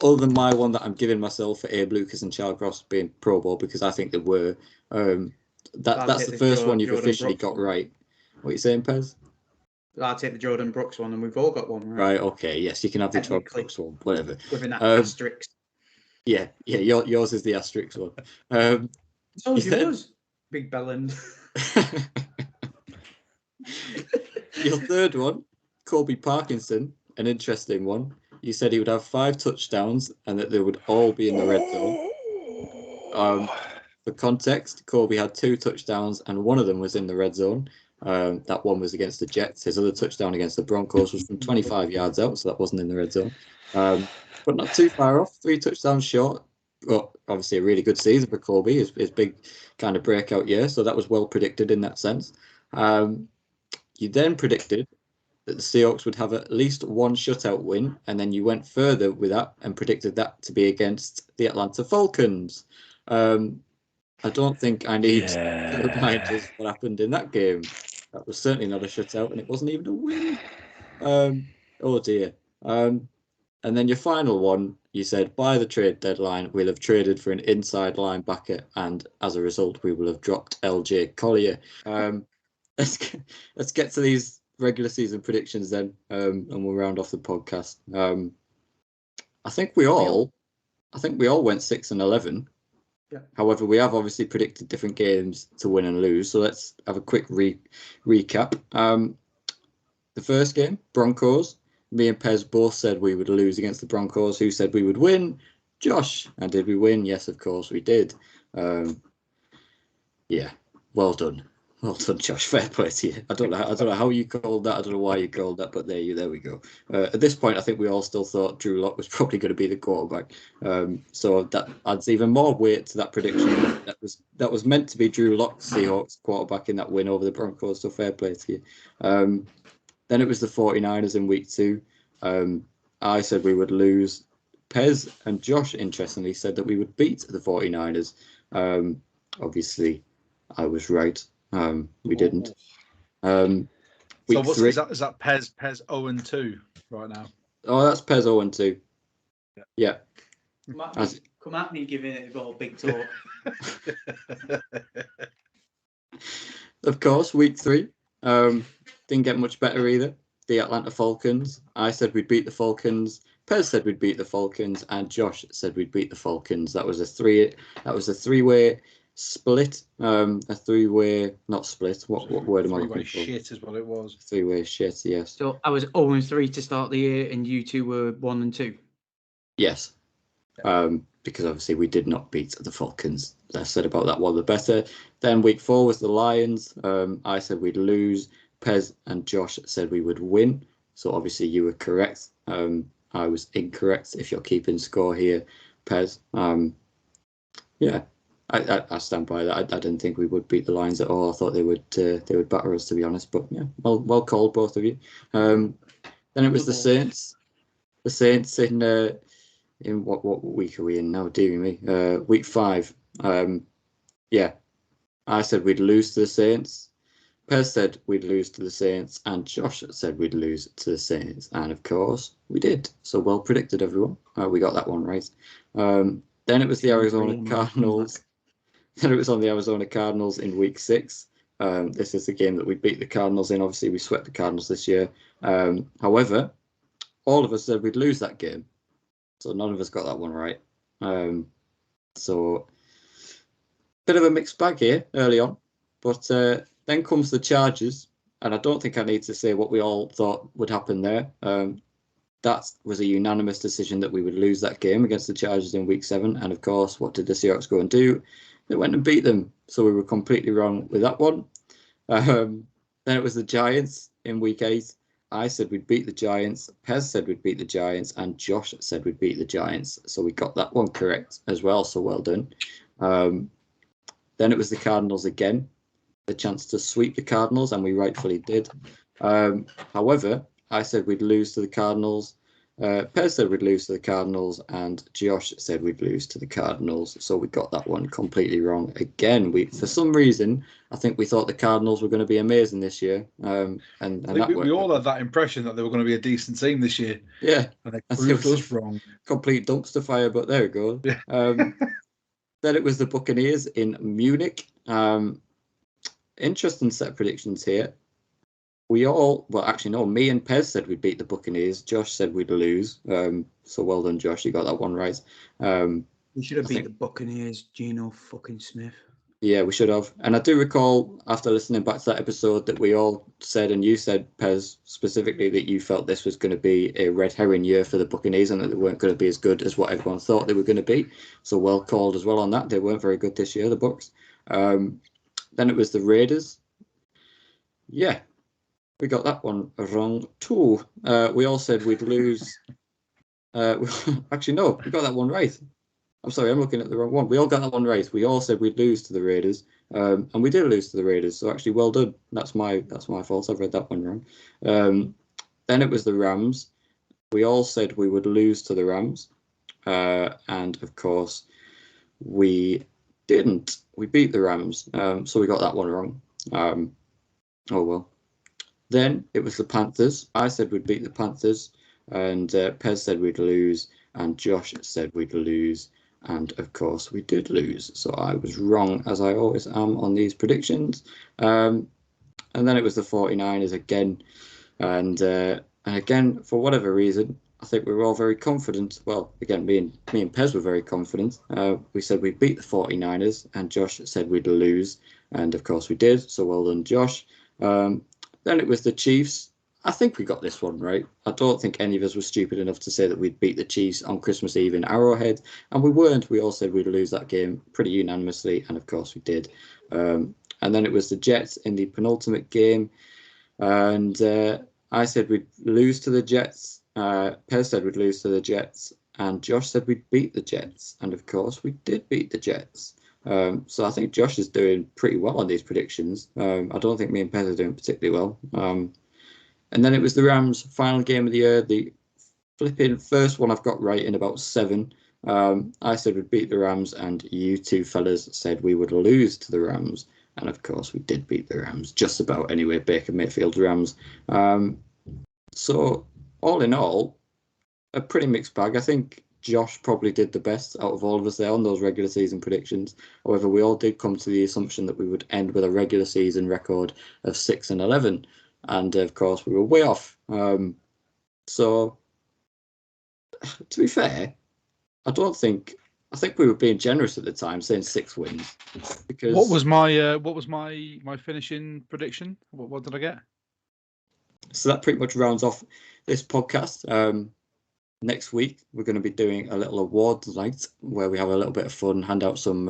other than my one, that I'm giving myself for Abe Lucas and Charles Cross being Pro Bowl, because I think they were. That's the first one you've officially got right. What are you saying, Pez? I'll take the Jordan Brooks one, and we've all got one right. Right, okay, yes, you can have the Jordan Brooks one, whatever. With an asterisk. Yeah, yours is the asterisk one. So yours, Big Belland. Your third one, Kobe Parkinson, an interesting one. You said he would have 5 touchdowns and that they would all be in the red zone. For context, Kobe had 2 touchdowns and one of them was in the red zone. That one was against the Jets. His other touchdown against the Broncos was from 25 yards out, so that wasn't in the red zone. But not too far off, 3 touchdowns short. Well, obviously a really good season for Kobe, his big kind of breakout year, so that was well predicted in that sense. You then predicted that the Seahawks would have at least 1 shutout win, and then you went further with that and predicted that to be against the Atlanta Falcons. I don't think I need to remind us what happened in that game. That was certainly not a shutout, and it wasn't even a win. Oh dear. And then your final one, you said by the trade deadline, we'll have traded for an inside linebacker, and as a result, we will have dropped LJ Collier. Let's get to these regular season predictions then, and we'll round off the podcast. I think we all went 6-11. Yeah. However, we have obviously predicted different games to win and lose. So let's have a quick recap. The first game, Broncos. Me and Pez both said we would lose against the Broncos. Who said we would win? Josh. And did we win? Yes, of course we did. Yeah, well done. Well done, Josh. Fair play to you. I don't know how you called that. I don't know why you called that, but there we go. At this point, I think we all still thought Drew Lock was probably going to be the quarterback. So that adds even more weight to that prediction. That was meant to be Drew Lock, Seahawks quarterback in that win over the Broncos. So fair play to you. Then it was the 49ers in week 2. I said we would lose. Pez and Josh, interestingly, said that we would beat the 49ers. Obviously, I was right. We didn't. So what's is that Pez 0-2 right now? Oh, that's Pez 0-2. Yeah. Come at me giving it a big talk. Of course, week 3. Didn't get much better either. The Atlanta Falcons. I said we'd beat the Falcons. Pez said we'd beat the Falcons, and Josh said we'd beat the Falcons. That was a three-way split. A three-way, not split. What word am I looking for? Three-way shit is what it was. Three-way shit, yes. So I was 0-3 to start the year, and you two were 1-2. Yes. Because obviously we did not beat the Falcons. Less said about that one, the better. Then week 4 was the Lions. I said we'd lose. Pez and Josh said we would win. So obviously you were correct. I was incorrect. If you're keeping score here, Pez. Yeah, I stand by that. I didn't think we would beat the Lions at all. I thought they would batter us, to be honest. But yeah, well called, both of you. Then it was the Saints. The Saints in what week are we in now? Dear me, week 5. Yeah, I said we'd lose to the Saints. Pez said we'd lose to the Saints, and Josh said we'd lose to the Saints, and of course we did. So well predicted, everyone. We got that one right. Then it was the Arizona Cardinals. Then it was on the Arizona Cardinals in week 6. This is the game that we beat the Cardinals in. Obviously, we swept the Cardinals this year. However, all of us said we'd lose that game, so none of us got that one right. So bit of a mixed bag here early on, but. Then comes the Chargers, and I don't think I need to say what we all thought would happen there. That was a unanimous decision that we would lose that game against the Chargers in week 7. And of course, what did the Seahawks go and do? They went and beat them. So we were completely wrong with that one. Then it was the Giants in week 8. I said we'd beat the Giants. Pez said we'd beat the Giants, and Josh said we'd beat the Giants. So we got that one correct as well. So well done. Then it was the Cardinals again. The chance to sweep the Cardinals, and we rightfully did. However, I said we'd lose to the Cardinals. Pez said we'd lose to the Cardinals, and Josh said we'd lose to the Cardinals. So we got that one completely wrong again. For some reason, I think we thought the Cardinals were going to be amazing this year. And we all had that impression that they were going to be a decent team this year. Yeah, and they proved us wrong. Complete dumpster fire, but there we go. Yeah. Then it was the Buccaneers in Munich. Interesting set of predictions here. Me and Pez said we'd beat the Buccaneers. Josh said we'd lose. So well done, Josh. You got that one right. We should have beat the Buccaneers, Geno fucking Smith. Yeah, we should have. And I do recall, after listening back to that episode, that we all said, and you said, Pez, specifically, that you felt this was going to be a red herring year for the Buccaneers and that they weren't going to be as good as what everyone thought they were going to be. So well called as well on that. They weren't very good this year, the Bucs. Then it was the Raiders. Yeah, we got that one wrong too. We all said we'd lose. Actually, no, we got that one right. I'm sorry, I'm looking at the wrong one. We all got that one right. We all said we'd lose to the Raiders, and we did lose to the Raiders. So actually, well done. That's my fault. I've read that one wrong. Then it was the Rams. We all said we would lose to the Rams, and of course, we didn't. We beat the Rams, so we got that one wrong. Oh well. Then it was the Panthers. I said we'd beat the Panthers, and Pez said we'd lose, and Josh said we'd lose, and of course we did lose. So I was wrong, as I always am on these predictions. And then it was the 49ers again, and again, for whatever reason, I think we were all very confident. Well, again, me and Pez were very confident. We said we'd beat the 49ers, and Josh said we'd lose, and of course we did. So well done, Josh. Then it was the Chiefs. I think we got this one right. I don't think any of us were stupid enough to say that we'd beat the Chiefs on Christmas Eve in Arrowhead, and we weren't. We all said we'd lose that game pretty unanimously, and of course we did. And then it was the Jets in the penultimate game. And I said we'd lose to the Jets. Pez said we'd lose to the Jets. And Josh said we'd beat the Jets. And of course, we did beat the Jets. So I think Josh is doing pretty well on these predictions. I don't think me and Pez are doing particularly well. And then it was the Rams' final game of the year. The flipping first one I've got right in about 7. I said we'd beat the Rams, and you two fellas said we would lose to the Rams. And of course, we did beat the Rams, just about anyway. Baker Mayfield's Rams. So all in all, a pretty mixed bag. I think Josh probably did the best out of all of us there on those regular season predictions. However, we all did come to the assumption that we would end with a regular season record of 6-11, and of course, we were way off. So, to be fair, I think we were being generous at the time, saying 6 wins. Because what was my finishing prediction? What did I get? So that pretty much rounds off this podcast. Next week we're going to be doing a little awards night where we have a little bit of fun, hand out some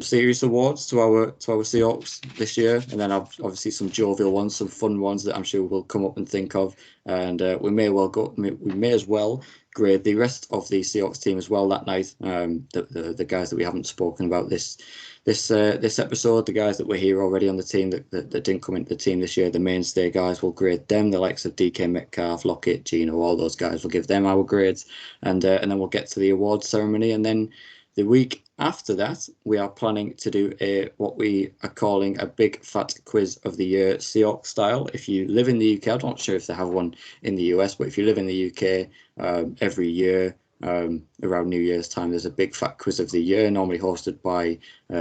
serious awards to our Seahawks this year, and then obviously some jovial ones, some fun ones that I'm sure we'll come up and think of, and we may as well grade the rest of the Seahawks team as well that night. The guys that we haven't spoken about this episode, the guys that were here already on the team that didn't come into the team this year, the mainstay guys, will grade them. The likes of DK Metcalf, Lockett, Gino, all those guys, will give them our grades, and then we'll get to the awards ceremony, and then the week after that, we are planning to do what we are calling a big fat quiz of the year, Seahawks style. If you live in the UK, I'm not sure if they have one in the US, but if you live in the UK, every year around New Year's time, there's a big fat quiz of the year, normally hosted by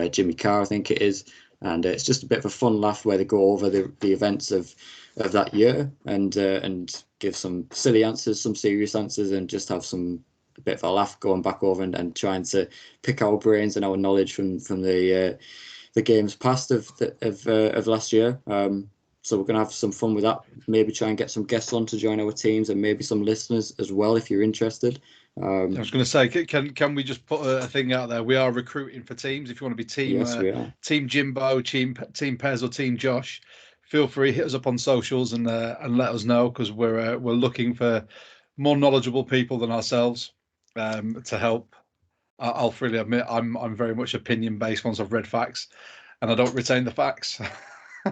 Jimmy Carr, I think it is, and it's just a bit of a fun laugh where they go over the events of that year and give some silly answers, some serious answers, and just have a bit of a laugh going back over and trying to pick our brains and our knowledge from the games past of last year. So we're going to have some fun with that. Maybe try and get some guests on to join our teams, and maybe some listeners as well if you're interested. I was going to say, can we just put a thing out there? We are recruiting for teams. If you want to be team Jimbo, team Pez, or team Josh, feel free, hit us up on socials and let us know, because we're looking for more knowledgeable people than ourselves to help. I'll freely admit I'm very much opinion based once I've read facts, and I don't retain the facts.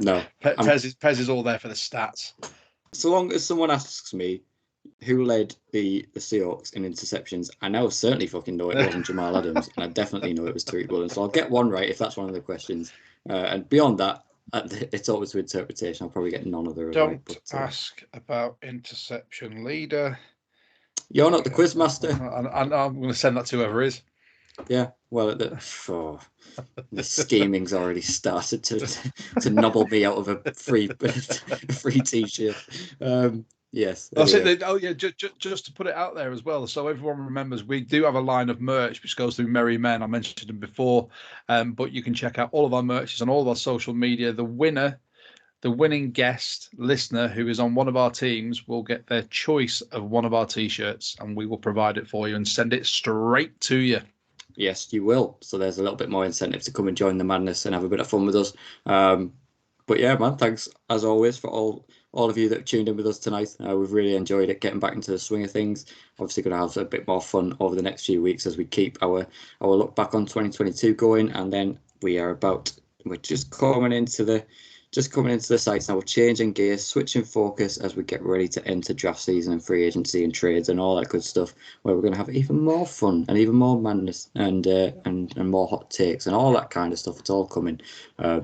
No, Pez is all there for the stats. So long as someone asks me who led the Seahawks in interceptions, I now certainly fucking know it wasn't Jamal Adams, and I definitely know it was Tariq Woolen. So I'll get one right if that's one of the questions. And beyond that, it's always to interpretation. I'll probably get none of the right. Don't ask about interception leader. You're not the quiz master. I'm going to send that to whoever is. Yeah, well, the scheming's already started to nobble me out of a free T-shirt. Yes. Anyway. Just to put it out there as well, so everyone remembers, we do have a line of merch which goes through Merry Men. I mentioned them before, but you can check out all of our merches on all of our social media. The winning guest listener who is on one of our teams will get their choice of one of our T-shirts, and we will provide it for you and send it straight to you. Yes, you will. So there's a little bit more incentive to come and join the madness and have a bit of fun with us. But yeah, man, thanks as always for all of you that tuned in with us tonight. We've really enjoyed it, getting back into the swing of things. Obviously going to have a bit more fun over the next few weeks as we keep our look back on 2022 going, and then we're just coming into the sights now. We're changing gears, switching focus as we get ready to enter draft season and free agency and trades and all that good stuff, where we're going to have even more fun and even more madness and more hot takes and all that kind of stuff. It's all coming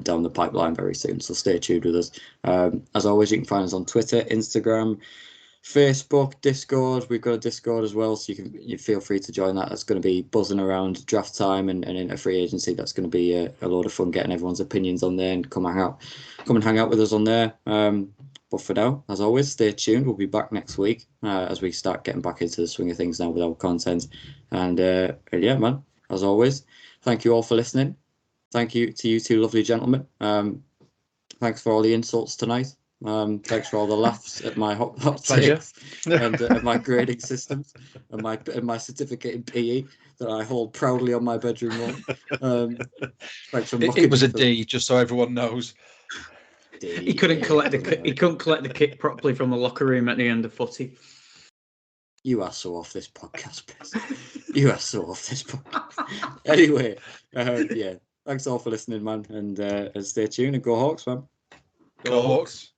down the pipeline very soon, so stay tuned with us. As always, you can find us on Twitter, Instagram, Facebook, Discord. We've got a Discord as well, so you feel free to join that. That's going to be buzzing around draft time and in a free agency. That's going to be a load of fun, getting everyone's opinions on there, and come and hang out with us on there. But for now, as always, stay tuned. We'll be back next week as we start getting back into the swing of things now with our content. And yeah, man, as always, thank you all for listening. Thank you to you two lovely gentlemen. Thanks for all the insults tonight. Thanks for all the laughs at my hot Pleasure. takes and my grading systems and my certificate in PE that I hold proudly on my bedroom wall. Thanks for It was a D, just so everyone knows. D, He couldn't collect the kick properly from the locker room at the end of footy. You are so off this podcast, Pez. You are so off this podcast. Anyway, yeah. Thanks all for listening, man, and stay tuned and go Hawks, man. Go Hawks.